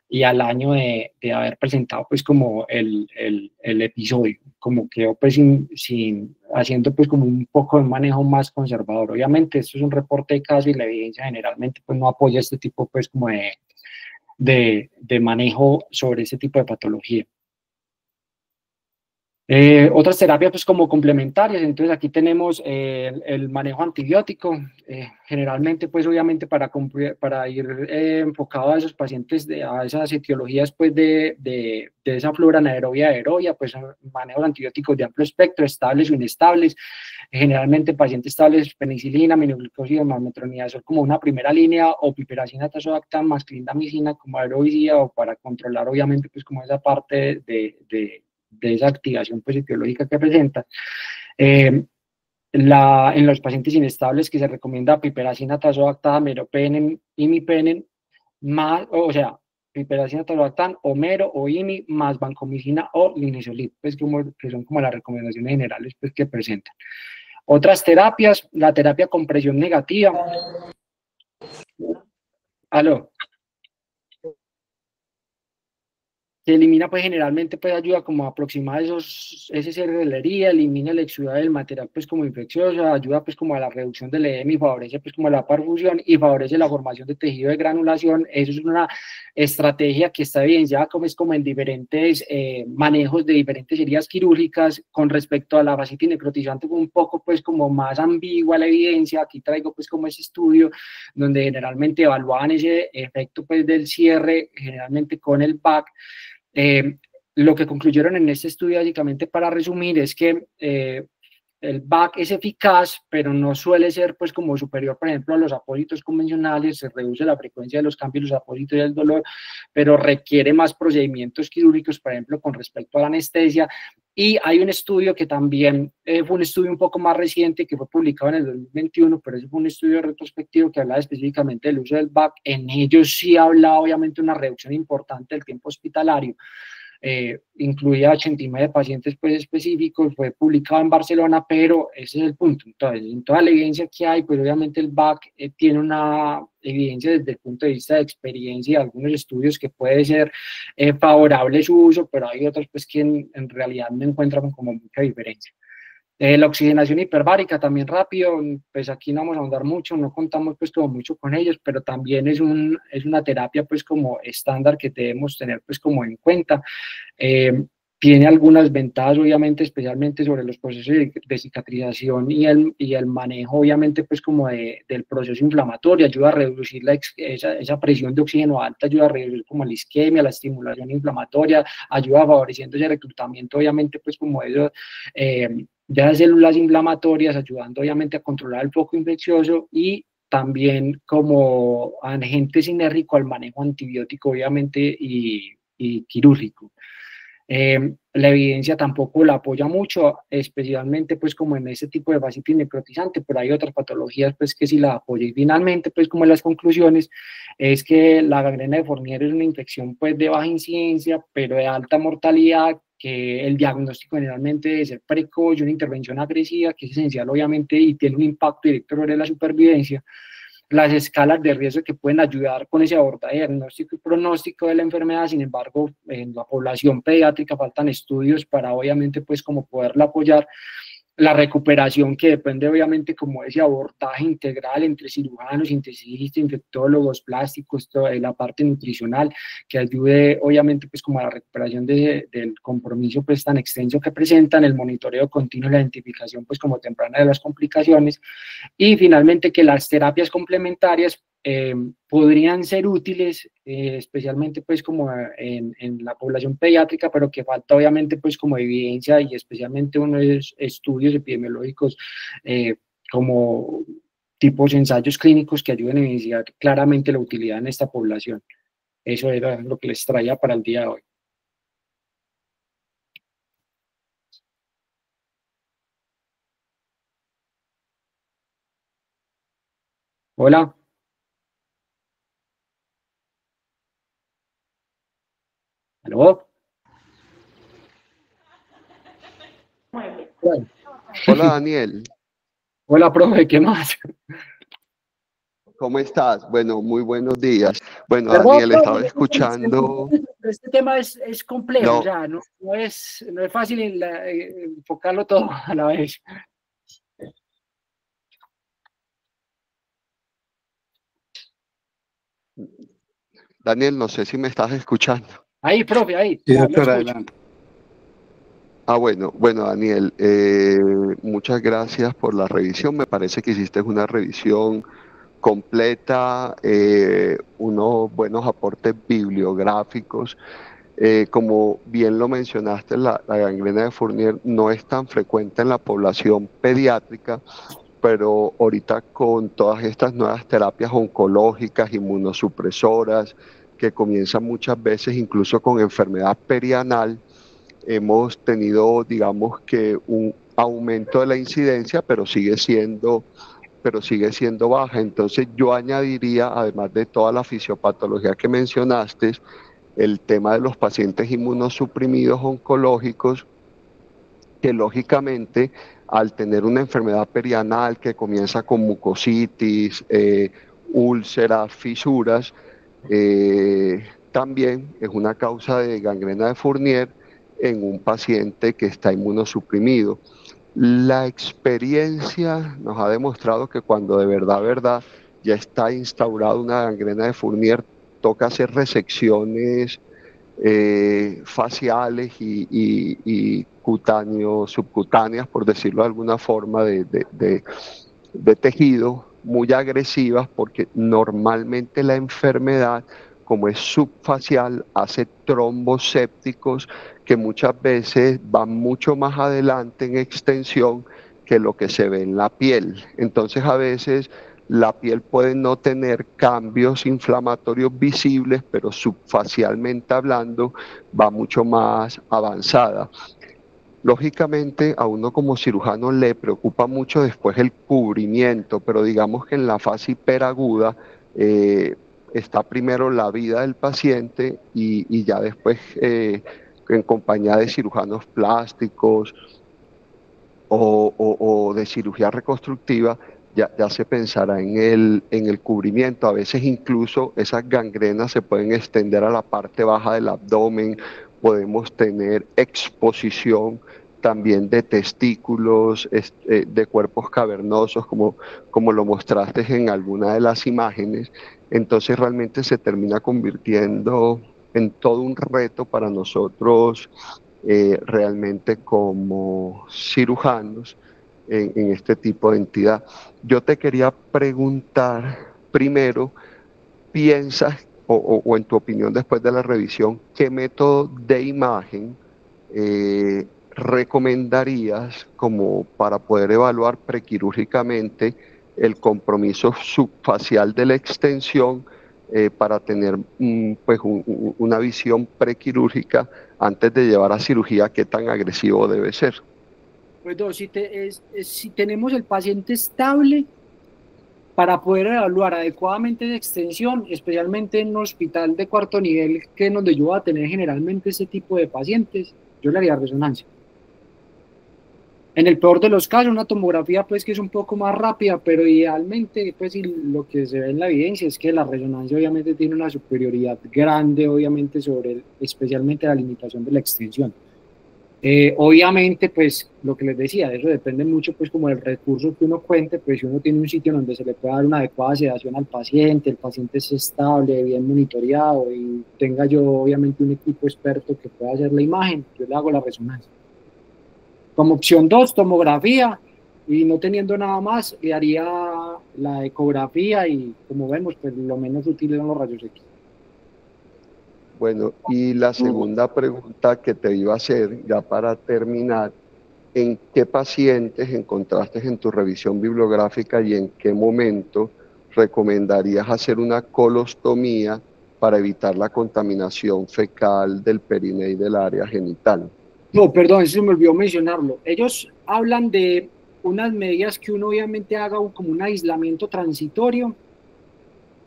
[SPEAKER 1] de haber presentado pues como el episodio, como quedó pues haciendo pues como un poco de manejo más conservador. Obviamente esto es un reporte de caso y la evidencia generalmente pues no apoya este tipo pues como de manejo sobre ese tipo de patología. Otras terapias pues como complementarias, entonces aquí tenemos el manejo antibiótico, generalmente pues obviamente para ir enfocado a esos pacientes, a esas etiologías pues de esa flora anaerobia aerobia, pues manejo de antibióticos de amplio espectro, estables o inestables, generalmente pacientes estables, penicilina, minoglucosida, metronidazol como una primera línea, o piperacina, tazobactam, más clindamicina como aerobicida, o para controlar obviamente pues como esa parte de esa activación pues, etiológica que presenta. Eh, en los pacientes inestables que se recomienda piperacina, tazobactam, meropenem, imipenem, más, o sea, piperacina, tazobactam, o mero o imi, más vancomicina o linezolid, pues que son como las recomendaciones generales pues, que presentan. Otras terapias, la terapia con presión negativa. Aló. Se elimina, pues generalmente pues ayuda como a aproximar ese cierre de la herida, elimina el exudado del material pues como infeccioso, ayuda pues como a la reducción del edema y favorece pues como la perfusión y favorece la formación de tejido de granulación. Eso es una estrategia que está evidenciada como es como en diferentes manejos de diferentes heridas quirúrgicas. Con respecto a la fascitis necrotizante fue un poco pues como más ambigua la evidencia. Aquí traigo pues como ese estudio donde generalmente evaluaban ese efecto pues del cierre generalmente con el BAC. Eh, lo que concluyeron en este estudio, básicamente para resumir, es que el BAC es eficaz, pero no suele ser pues como superior, por ejemplo, a los apósitos convencionales, se reduce la frecuencia de los cambios, los apósitos y el dolor, pero requiere más procedimientos quirúrgicos, por ejemplo, con respecto a la anestesia. Y hay un estudio que también fue un estudio un poco más reciente, que fue publicado en el 2021, pero ese fue un estudio retrospectivo que hablaba específicamente del uso del BAC. En ellos sí habla obviamente una reducción importante del tiempo hospitalario, incluía 89 pacientes pues, específicos, fue publicado en Barcelona, pero ese es el punto. Entonces, en toda la evidencia que hay, pues obviamente el BAC tiene una evidencia desde el punto de vista de experiencia y algunos estudios que puede ser favorable su uso, pero hay otros pues que en realidad no encuentran como mucha diferencia. La oxigenación hiperbárica también rápido, pues aquí no vamos a ahondar mucho, no contamos pues como mucho con ellos, pero también es una terapia pues como estándar que debemos tener pues como en cuenta. Eh, Tiene algunas ventajas, obviamente, especialmente sobre los procesos de cicatrización y el manejo, obviamente, pues como del proceso inflamatorio, ayuda a reducir esa presión de oxígeno alta, ayuda a reducir como la isquemia, la estimulación inflamatoria, ayuda favoreciendo ese reclutamiento, obviamente, pues como eso, de las células inflamatorias, ayudando obviamente a controlar el foco infeccioso y también como agente sinérgico al manejo antibiótico, obviamente, y quirúrgico. La evidencia tampoco la apoya mucho, especialmente pues como en ese tipo de fascitis necrotizante, pero hay otras patologías pues que sí la apoyan. Y finalmente pues como las conclusiones es que la gangrena de Fournier es una infección pues de baja incidencia, pero de alta mortalidad, que el diagnóstico generalmente debe ser precoz y una intervención agresiva, que es esencial obviamente y tiene un impacto directo sobre la supervivencia. Las escalas de riesgo que pueden ayudar con ese abordaje diagnóstico y pronóstico de la enfermedad. Sin embargo, en la población pediátrica faltan estudios para obviamente pues como poderla apoyar. La recuperación, que depende obviamente como de ese abordaje integral entre cirujanos, intensivistas, infectólogos, plásticos, toda la parte nutricional, que ayude obviamente pues como a la recuperación del compromiso pues tan extenso que presentan, el monitoreo continuo y la identificación pues como temprana de las complicaciones. Y finalmente que las terapias complementarias podrían ser útiles, especialmente pues como en la población pediátrica, pero que falta obviamente pues como evidencia y especialmente unos estudios epidemiológicos como tipos de ensayos clínicos que ayuden a evidenciar claramente la utilidad en esta población. Eso era lo que les traía para el día de hoy. Hola. ¿Aló?
[SPEAKER 2] Hola Daniel,
[SPEAKER 1] Hola, profe, ¿qué más?
[SPEAKER 2] ¿cómo estás? Bueno, muy buenos días. Bueno,
[SPEAKER 1] Perdón,
[SPEAKER 2] Daniel,
[SPEAKER 1] profe,
[SPEAKER 2] estaba escuchando.
[SPEAKER 1] este tema es complejo, o
[SPEAKER 2] No,
[SPEAKER 1] sea, no es fácil enfocarlo todo a la vez.
[SPEAKER 2] Daniel, no sé si me estás escuchando.
[SPEAKER 1] Ahí, profe, ahí,
[SPEAKER 3] Sí,
[SPEAKER 1] ya lo
[SPEAKER 3] doctor,
[SPEAKER 1] escucho.
[SPEAKER 3] adelante.
[SPEAKER 2] Bueno, Daniel, muchas gracias por la revisión. Me parece que hiciste una revisión completa, unos buenos aportes bibliográficos. Como bien lo mencionaste, la gangrena de Fournier no es tan frecuente en la población pediátrica, pero ahorita con todas estas nuevas terapias oncológicas, inmunosupresoras, que comienzan muchas veces incluso con enfermedad perianal, hemos tenido, digamos que un aumento de la incidencia, pero sigue siendo baja. Entonces yo añadiría, además de toda la fisiopatología que mencionaste, el tema de los pacientes inmunosuprimidos oncológicos, que lógicamente al tener una enfermedad perianal que comienza con mucositis, úlceras, fisuras, también es una causa de gangrena de Fournier en un paciente que está inmunosuprimido. La experiencia nos ha demostrado que cuando de verdad, ya está instaurada una gangrena de Fournier, toca hacer resecciones faciales y subcutáneas, por decirlo de alguna forma, de tejido muy agresivas, porque normalmente la enfermedad, como es subfacial, hace trombos sépticos que muchas veces van mucho más adelante en extensión que lo que se ve en la piel. Entonces a veces la piel puede no tener cambios inflamatorios visibles, pero subfacialmente hablando va mucho más avanzada. Lógicamente a uno como cirujano le preocupa mucho después el cubrimiento, pero digamos que en la fase hiperaguda está primero la vida del paciente y ya después en compañía de cirujanos plásticos o de cirugía reconstructiva, ya se pensará en el cubrimiento. A veces incluso esas gangrenas se pueden extender a la parte baja del abdomen, podemos tener exposición también de testículos, de cuerpos cavernosos, como lo mostraste en alguna de las imágenes. Entonces realmente se termina convirtiendo en todo un reto para nosotros realmente como cirujanos en este tipo de entidad. Yo te quería preguntar primero, ¿piensas o en tu opinión después de la revisión, qué método de imagen recomendarías como para poder evaluar prequirúrgicamente el compromiso subfacial de la extensión para tener pues una visión prequirúrgica antes de llevar a cirugía? ¿Qué tan agresivo debe ser?
[SPEAKER 3] Pues no, si tenemos el paciente estable, para poder evaluar adecuadamente la extensión, especialmente en un hospital de cuarto nivel, que es donde yo voy a tener generalmente este tipo de pacientes, yo le haría resonancia. En el peor de los casos, una tomografía pues que es un poco más rápida, pero idealmente pues lo que se ve en la evidencia es que la resonancia obviamente tiene una superioridad grande, obviamente especialmente la limitación de la extensión. Obviamente, pues lo que les decía, eso depende mucho pues como del recurso que uno cuente, pues si uno tiene un sitio donde se le pueda dar una adecuada sedación al paciente, el paciente es estable, bien monitoreado y tenga yo obviamente un equipo experto que pueda hacer la imagen, yo le hago la resonancia. Como opción 2, tomografía, y no teniendo nada más, le haría la ecografía y como vemos, pues lo menos útiles son los rayos X.
[SPEAKER 2] Bueno, y la segunda pregunta que te iba a hacer, ya para terminar, ¿en qué pacientes encontraste en tu revisión bibliográfica y en qué momento recomendarías hacer una colostomía para evitar la contaminación fecal del perineo y del área genital?
[SPEAKER 3] No, perdón, eso se me olvidó mencionarlo. Ellos hablan de unas medidas que uno obviamente haga como un aislamiento transitorio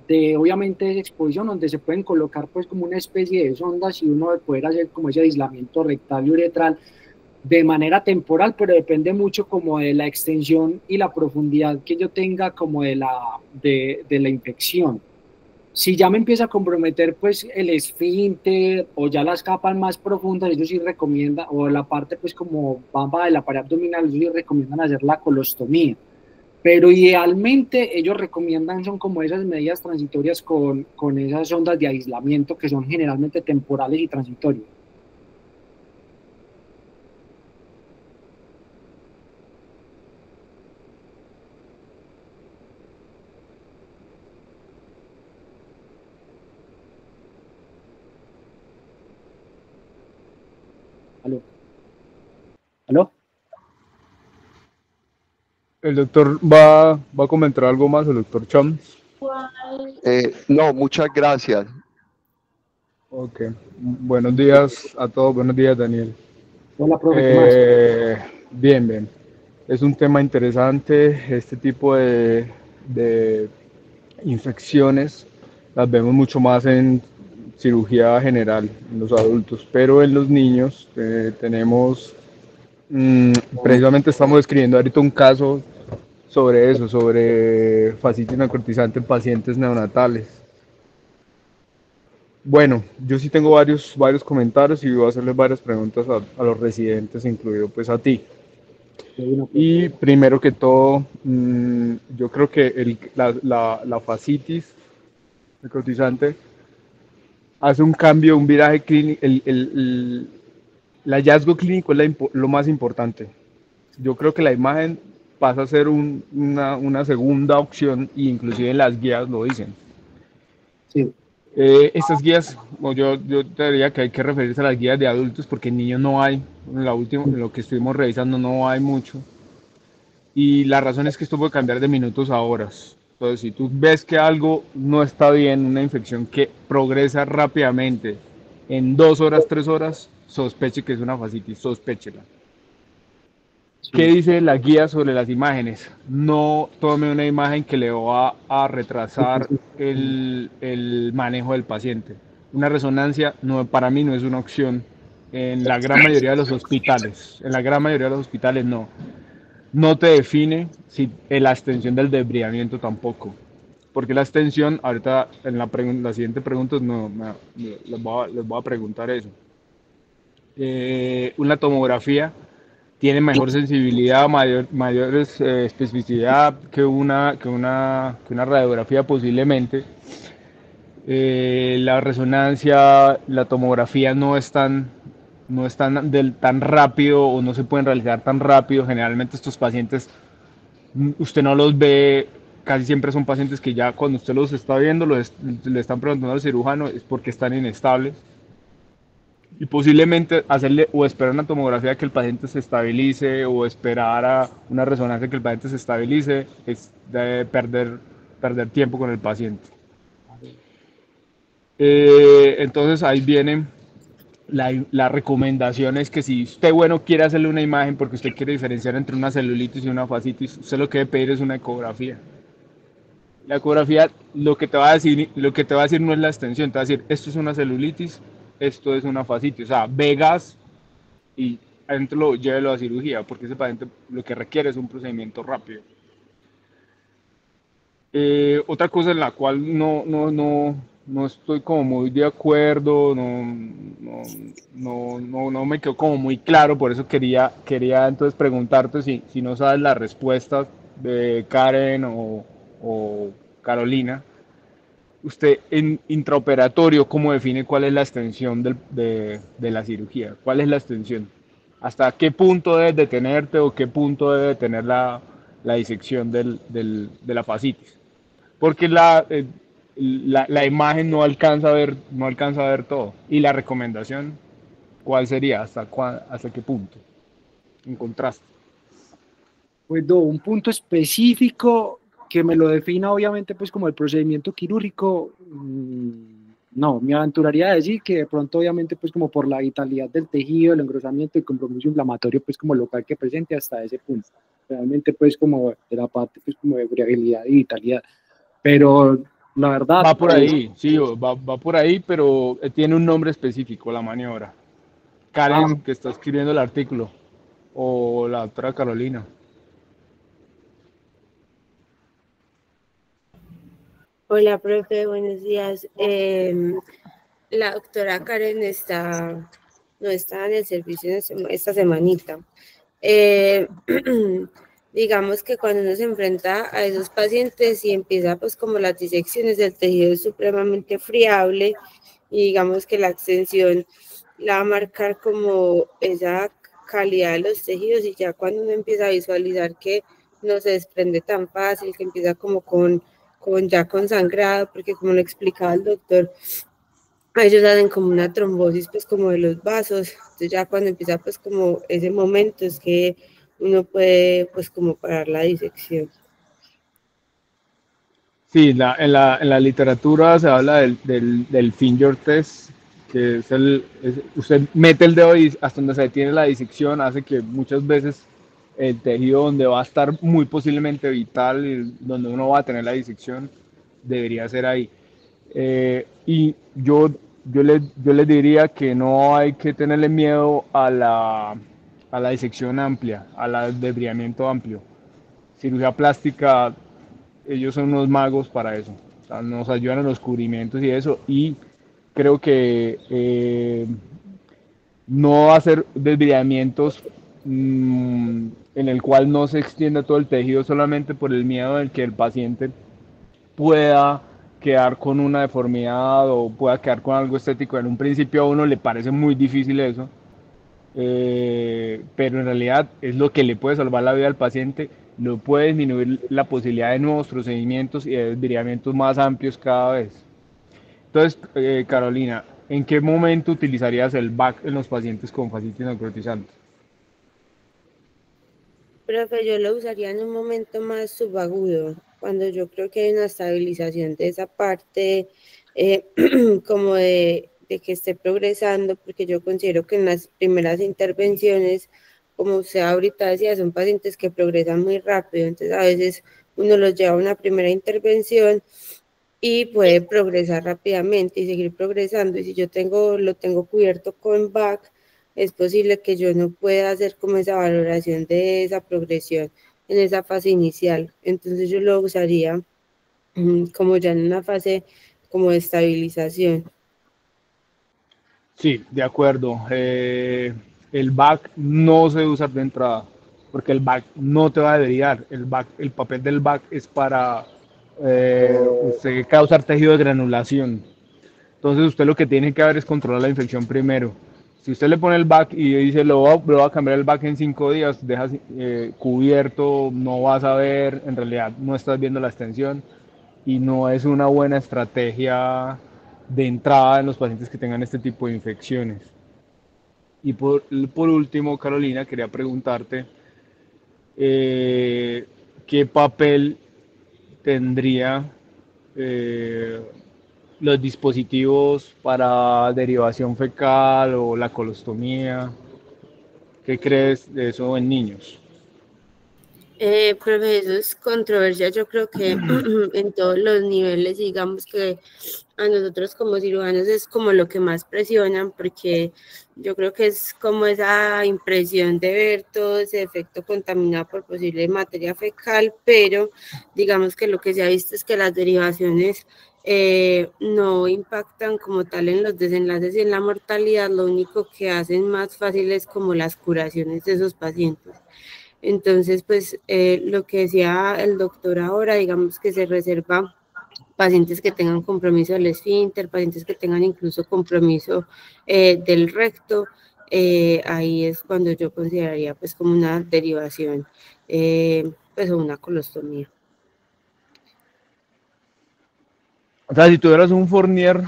[SPEAKER 3] de obviamente exposición, donde se pueden colocar pues como una especie de sondas y uno poder hacer como ese aislamiento rectal y uretral de manera temporal, pero depende mucho como de la extensión y la profundidad que yo tenga como de la infección. Si ya me empieza a comprometer pues el esfínter o ya las capas más profundas, ellos sí recomiendan, o la parte pues como bamba de la pared abdominal, ellos sí recomiendan hacer la colostomía. Pero idealmente ellos recomiendan son como esas medidas transitorias con esas ondas de aislamiento que son generalmente temporales y transitorias.
[SPEAKER 4] ¿El doctor va a comentar algo más, el doctor Chams?
[SPEAKER 2] No, muchas gracias.
[SPEAKER 4] Ok, buenos días a todos, buenos días Daniel.
[SPEAKER 3] Hola, profe, ¿qué más?
[SPEAKER 4] Bien, bien. Es un tema interesante, este tipo de infecciones las vemos mucho más en cirugía general, en los adultos, pero en los niños tenemos, precisamente estamos escribiendo ahorita un caso sobre eso, sobre fascitis necrotizante en pacientes neonatales. Bueno, yo sí tengo varios comentarios y voy a hacerles varias preguntas a los residentes, incluido pues a ti. Y primero que todo, yo creo que la fascitis necrotizante hace un cambio, un viraje clínico, el hallazgo clínico es lo más importante. Yo creo que la imagen pasa a ser una segunda opción e inclusive las guías lo dicen.
[SPEAKER 3] Sí.
[SPEAKER 4] Estas guías, yo te diría que hay que referirse a las guías de adultos porque en niños no hay, en lo que estuvimos revisando no hay mucho. Y la razón es que esto puede cambiar de minutos a horas. Entonces, si tú ves que algo no está bien, una infección que progresa rápidamente, en 2 horas, 3 horas, sospeche que es una fascitis, sospéchela. ¿Qué
[SPEAKER 3] Sí.
[SPEAKER 4] dice la guía sobre las imágenes? No tome una imagen que le va a retrasar el manejo del paciente. Una resonancia no, para mí no es una opción en la gran mayoría de los hospitales. En la gran mayoría de los hospitales no. No te define si la extensión del desbridamiento tampoco. Porque la extensión, ahorita en la siguiente pregunta les voy a preguntar eso. Una tomografía tiene mejor sensibilidad, mayor especificidad que una radiografía posiblemente. La resonancia, la tomografía no están tan rápido o no se pueden realizar tan rápido. Generalmente estos pacientes usted no los ve, casi siempre son pacientes que ya cuando usted los está viendo, le están preguntando al cirujano, es porque están inestables. Y posiblemente hacerle o esperar una tomografía que el paciente se estabilice o esperar a una resonancia que el paciente se estabilice es de perder tiempo con el paciente. Entonces ahí viene la recomendación es que si usted, bueno, quiere hacerle una imagen porque usted quiere diferenciar entre una celulitis y una fascitis, usted lo que debe pedir es una ecografía. La ecografía lo que te va a decir no es la extensión, te va a decir esto es una celulitis, esto es una fascitis, o sea, vegas y adentro llévelo a cirugía, porque ese paciente lo que requiere es un procedimiento rápido. Otra cosa en la cual no estoy como muy de acuerdo, no me quedó como muy claro, por eso quería entonces preguntarte si no sabes la respuesta de Karen o Carolina. Usted en intraoperatorio, ¿cómo define cuál es la extensión de la cirugía? ¿Cuál es la extensión? ¿Hasta qué punto debes detenerte o qué punto debe tener la disección de la fascitis? Porque la imagen no alcanza a ver todo. Y la recomendación, ¿cuál sería? ¿Hasta qué punto? En contraste.
[SPEAKER 3] Pues no, un punto específico que me lo defina obviamente pues como el procedimiento quirúrgico, no, me aventuraría a decir que de pronto obviamente pues como por la vitalidad del tejido, el engrosamiento y compromiso inflamatorio pues como local que presente hasta ese punto. Realmente pues como de la parte pues como de friabilidad y vitalidad. Pero la verdad...
[SPEAKER 4] Va por ahí, sí, va por ahí, pero tiene un nombre específico, la maniobra. Karen, que está escribiendo el artículo, o la doctora Carolina.
[SPEAKER 5] Hola, profe, buenos días. La doctora Karen no está en el servicio esta semanita. Digamos que cuando uno se enfrenta a esos pacientes y empieza pues como las disecciones del tejido es supremamente friable y digamos que la extensión la va a marcar como esa calidad de los tejidos y ya cuando uno empieza a visualizar que no se desprende tan fácil, que empieza como con sangrado, porque como lo explicaba el doctor, ellos hacen como una trombosis pues como de los vasos, entonces ya cuando empieza pues como ese momento es que uno puede pues como parar la disección.
[SPEAKER 4] Sí, en la literatura se habla del finger test, que es usted mete el dedo y hasta donde se detiene la disección hace que muchas veces el tejido donde va a estar muy posiblemente vital y donde uno va a tener la disección debería ser ahí. Y yo les diría que no hay que tenerle miedo a la disección amplia, al desbriamiento amplio. Cirugía plástica, ellos son unos magos para eso. O sea, nos ayudan en los cubrimientos y eso. Y creo que no hacer desviamientos en el cual no se extienda todo el tejido solamente por el miedo de que el paciente pueda quedar con una deformidad o pueda quedar con algo estético. En un principio a uno le parece muy difícil eso, pero en realidad es lo que le puede salvar la vida al paciente, lo puede disminuir la posibilidad de nuevos procedimientos y de desviamientos más amplios cada vez. Entonces, Carolina, ¿en qué momento utilizarías el BAC en los pacientes con fascitis necrotizante?
[SPEAKER 5] Profe, yo lo usaría en un momento más subagudo, cuando yo creo que hay una estabilización de esa parte, como de que esté progresando, porque yo considero que en las primeras intervenciones, como usted ahorita decía, son pacientes que progresan muy rápido, entonces a veces uno los lleva a una primera intervención y puede progresar rápidamente y seguir progresando, y si yo lo tengo cubierto con BAC, es posible que yo no pueda hacer como esa valoración de esa progresión en esa fase inicial. Entonces yo lo usaría como ya en una fase como de estabilización.
[SPEAKER 4] Sí, de acuerdo. El back no se usa de entrada, porque el back no te va a desviar. El papel del back es para usted causar tejido de granulación. Entonces usted lo que tiene que ver es controlar la infección primero. Si usted le pone el back y dice lo va a cambiar el back en 5 días, deja cubierto, no vas a ver, en realidad no estás viendo la extensión y no es una buena estrategia de entrada en los pacientes que tengan este tipo de infecciones. Y por último, Carolina, quería preguntarte qué papel tendría eh, los dispositivos para derivación fecal o la colostomía. ¿Qué crees de eso en niños?
[SPEAKER 5] Profe, eso es controversia, yo creo que en todos los niveles, digamos que a nosotros como cirujanos es como lo que más presionan, porque yo creo que es como esa impresión de ver todo ese efecto contaminado por posible materia fecal, pero digamos que lo que se ha visto es que las derivaciones no impactan como tal en los desenlaces y en la mortalidad, lo único que hacen más fácil es como las curaciones de esos pacientes. Entonces, pues lo que decía el doctor ahora, digamos que se reserva pacientes que tengan compromiso del esfínter, pacientes que tengan incluso compromiso del recto, ahí es cuando yo consideraría pues como una derivación, pues o una colostomía.
[SPEAKER 4] O sea, si tuvieras un Fournier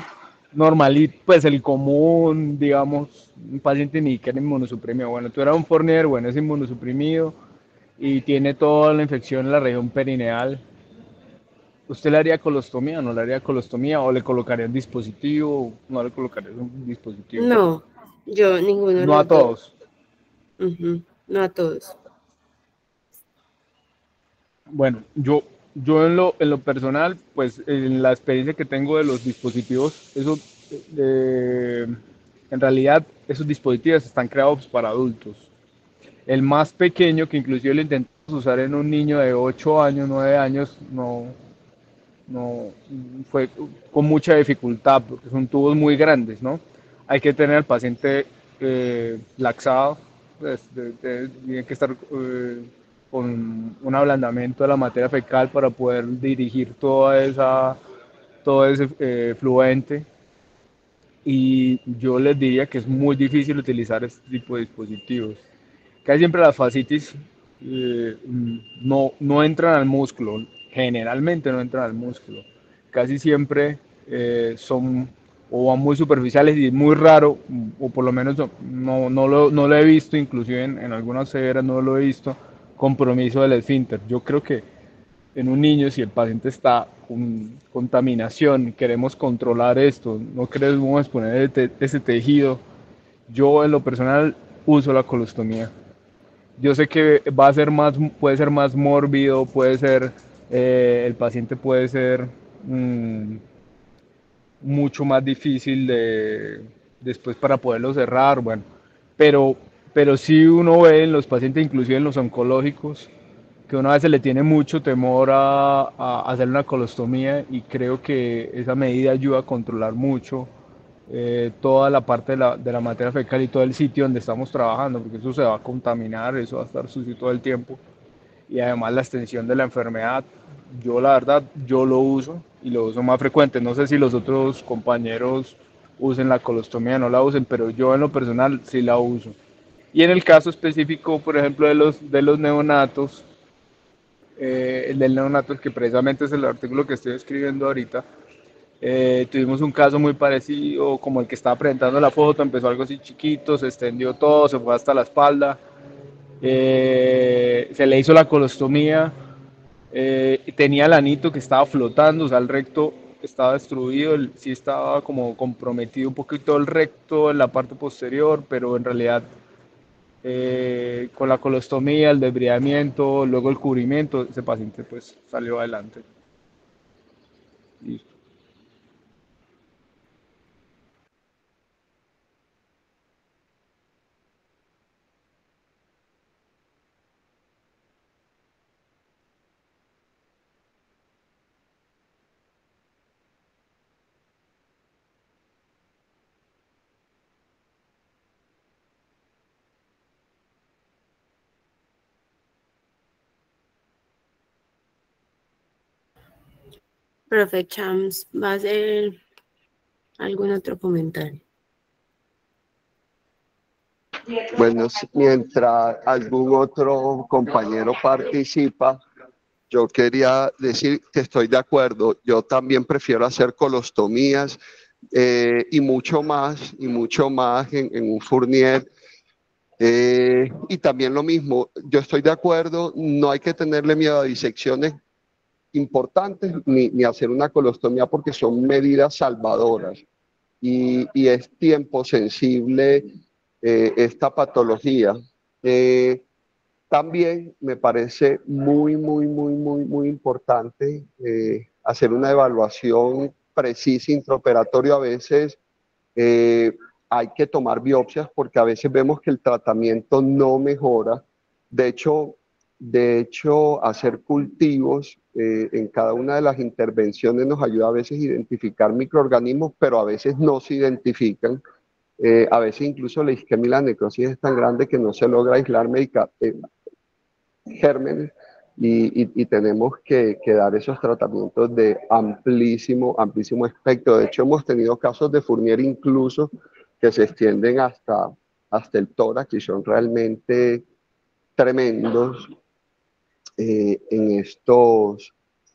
[SPEAKER 4] normalito, pues el común, digamos, un paciente ni que era inmunosuprimido, bueno, tuvieras un Fournier, bueno, es inmunosuprimido y tiene toda la infección en la región perineal, ¿usted le haría colostomía o no le haría colostomía o le colocaría un dispositivo? No le colocaría un dispositivo.
[SPEAKER 5] No, yo ninguno de
[SPEAKER 4] No a
[SPEAKER 5] los dos.
[SPEAKER 4] todos.
[SPEAKER 5] No a todos.
[SPEAKER 4] Bueno, yo en lo personal, pues en la experiencia que tengo de los dispositivos, en realidad esos dispositivos están creados para adultos. El más pequeño, que inclusive lo intentamos usar en un niño de 8 años, 9 años, no fue con mucha dificultad porque son tubos muy grandes, ¿no? Hay que tener al paciente laxado, pues, tiene que estar con un ablandamiento de la materia fecal para poder dirigir todo ese fluente. Y yo les diría que es muy difícil utilizar este tipo de dispositivos. Casi siempre las fascitis no entran al músculo, generalmente no entran al músculo. Casi siempre son o van muy superficiales y es muy raro, o por lo menos no lo he visto, inclusive en algunas severas no lo he visto, compromiso del esfínter. Yo creo que en un niño, si el paciente está con contaminación, queremos controlar esto, no queremos exponer ese tejido. Yo en lo personal uso la colostomía. Yo sé que va a ser más, puede ser más mórbido, puede ser, el paciente puede ser mucho más difícil después para poderlo cerrar, bueno, pero, pero sí uno ve en los pacientes, inclusive en los oncológicos, que una vez se le tiene mucho temor a hacer una colostomía y creo que esa medida ayuda a controlar mucho toda la parte de la materia fecal y todo el sitio donde estamos trabajando, porque eso se va a contaminar, eso va a estar sucio todo el tiempo y además la extensión de la enfermedad. Yo la verdad, yo lo uso y lo uso más frecuente. No sé si los otros compañeros usen la colostomía, no la usen, pero yo en lo personal sí la uso. Y en el caso específico, por ejemplo, de los neonatos, el del neonato, que precisamente es el artículo que estoy escribiendo ahorita, tuvimos un caso muy parecido como el que estaba presentando la foto, empezó algo así chiquito, se extendió todo, se fue hasta la espalda, se le hizo la colostomía, tenía el anito que estaba flotando, o sea, el recto estaba destruido, sí estaba como comprometido un poquito el recto en la parte posterior, pero en realidad con la colostomía, el desbridamiento, luego el cubrimiento, ese paciente pues salió adelante. Listo.
[SPEAKER 5] Profe Chams, ¿va a hacer algún otro comentario?
[SPEAKER 2] Bueno, mientras algún otro compañero participa, yo quería decir que estoy de acuerdo. Yo también prefiero hacer colostomías y mucho más en un Fournier. Y también lo mismo, yo estoy de acuerdo, no hay que tenerle miedo a disecciones importantes ni hacer una colostomía porque son medidas salvadoras y es tiempo sensible esta patología. También me parece muy importante hacer una evaluación precisa intraoperatoria. A veces eh, hay que tomar biopsias porque a veces vemos que el tratamiento no mejora. De hecho, hacer cultivos en cada una de las intervenciones nos ayuda a veces a identificar microorganismos, pero a veces no se identifican. A veces incluso la isquemia y la necrosis es tan grande que no se logra aislar gérmenes y tenemos que dar esos tratamientos de amplísimo espectro. De hecho, hemos tenido casos de Fournier incluso que se extienden hasta el tórax y son realmente tremendos en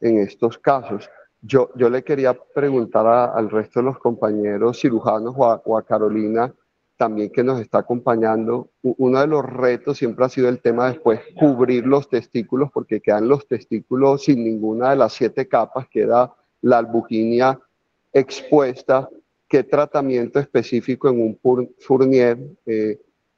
[SPEAKER 2] estos casos. Yo le quería preguntar al resto de los compañeros cirujanos o a Carolina también que nos está acompañando. Uno de los retos siempre ha sido el tema después cubrir los testículos porque quedan los testículos sin ninguna de las 7 capas, queda la albuginia expuesta. ¿Qué tratamiento específico en un Fournier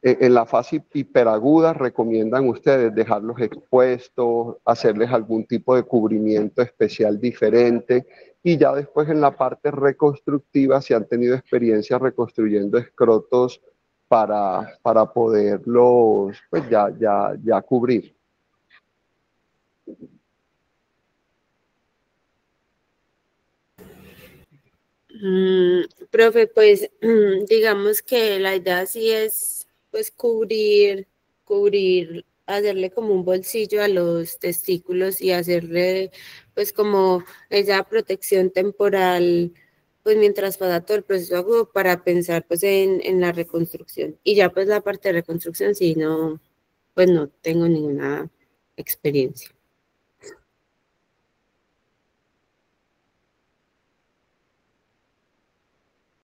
[SPEAKER 2] en la fase hiperaguda recomiendan ustedes dejarlos expuestos, hacerles algún tipo de cubrimiento especial diferente? Y ya después en la parte reconstructiva, si han tenido experiencia reconstruyendo escrotos para poderlos pues ya cubrir.
[SPEAKER 5] Profe, pues digamos que la idea sí es pues cubrir, hacerle como un bolsillo a los testículos y hacerle pues como esa protección temporal pues mientras pasa todo el proceso agudo para pensar pues en la reconstrucción. Y ya pues la parte de reconstrucción sí no, pues no tengo ninguna experiencia.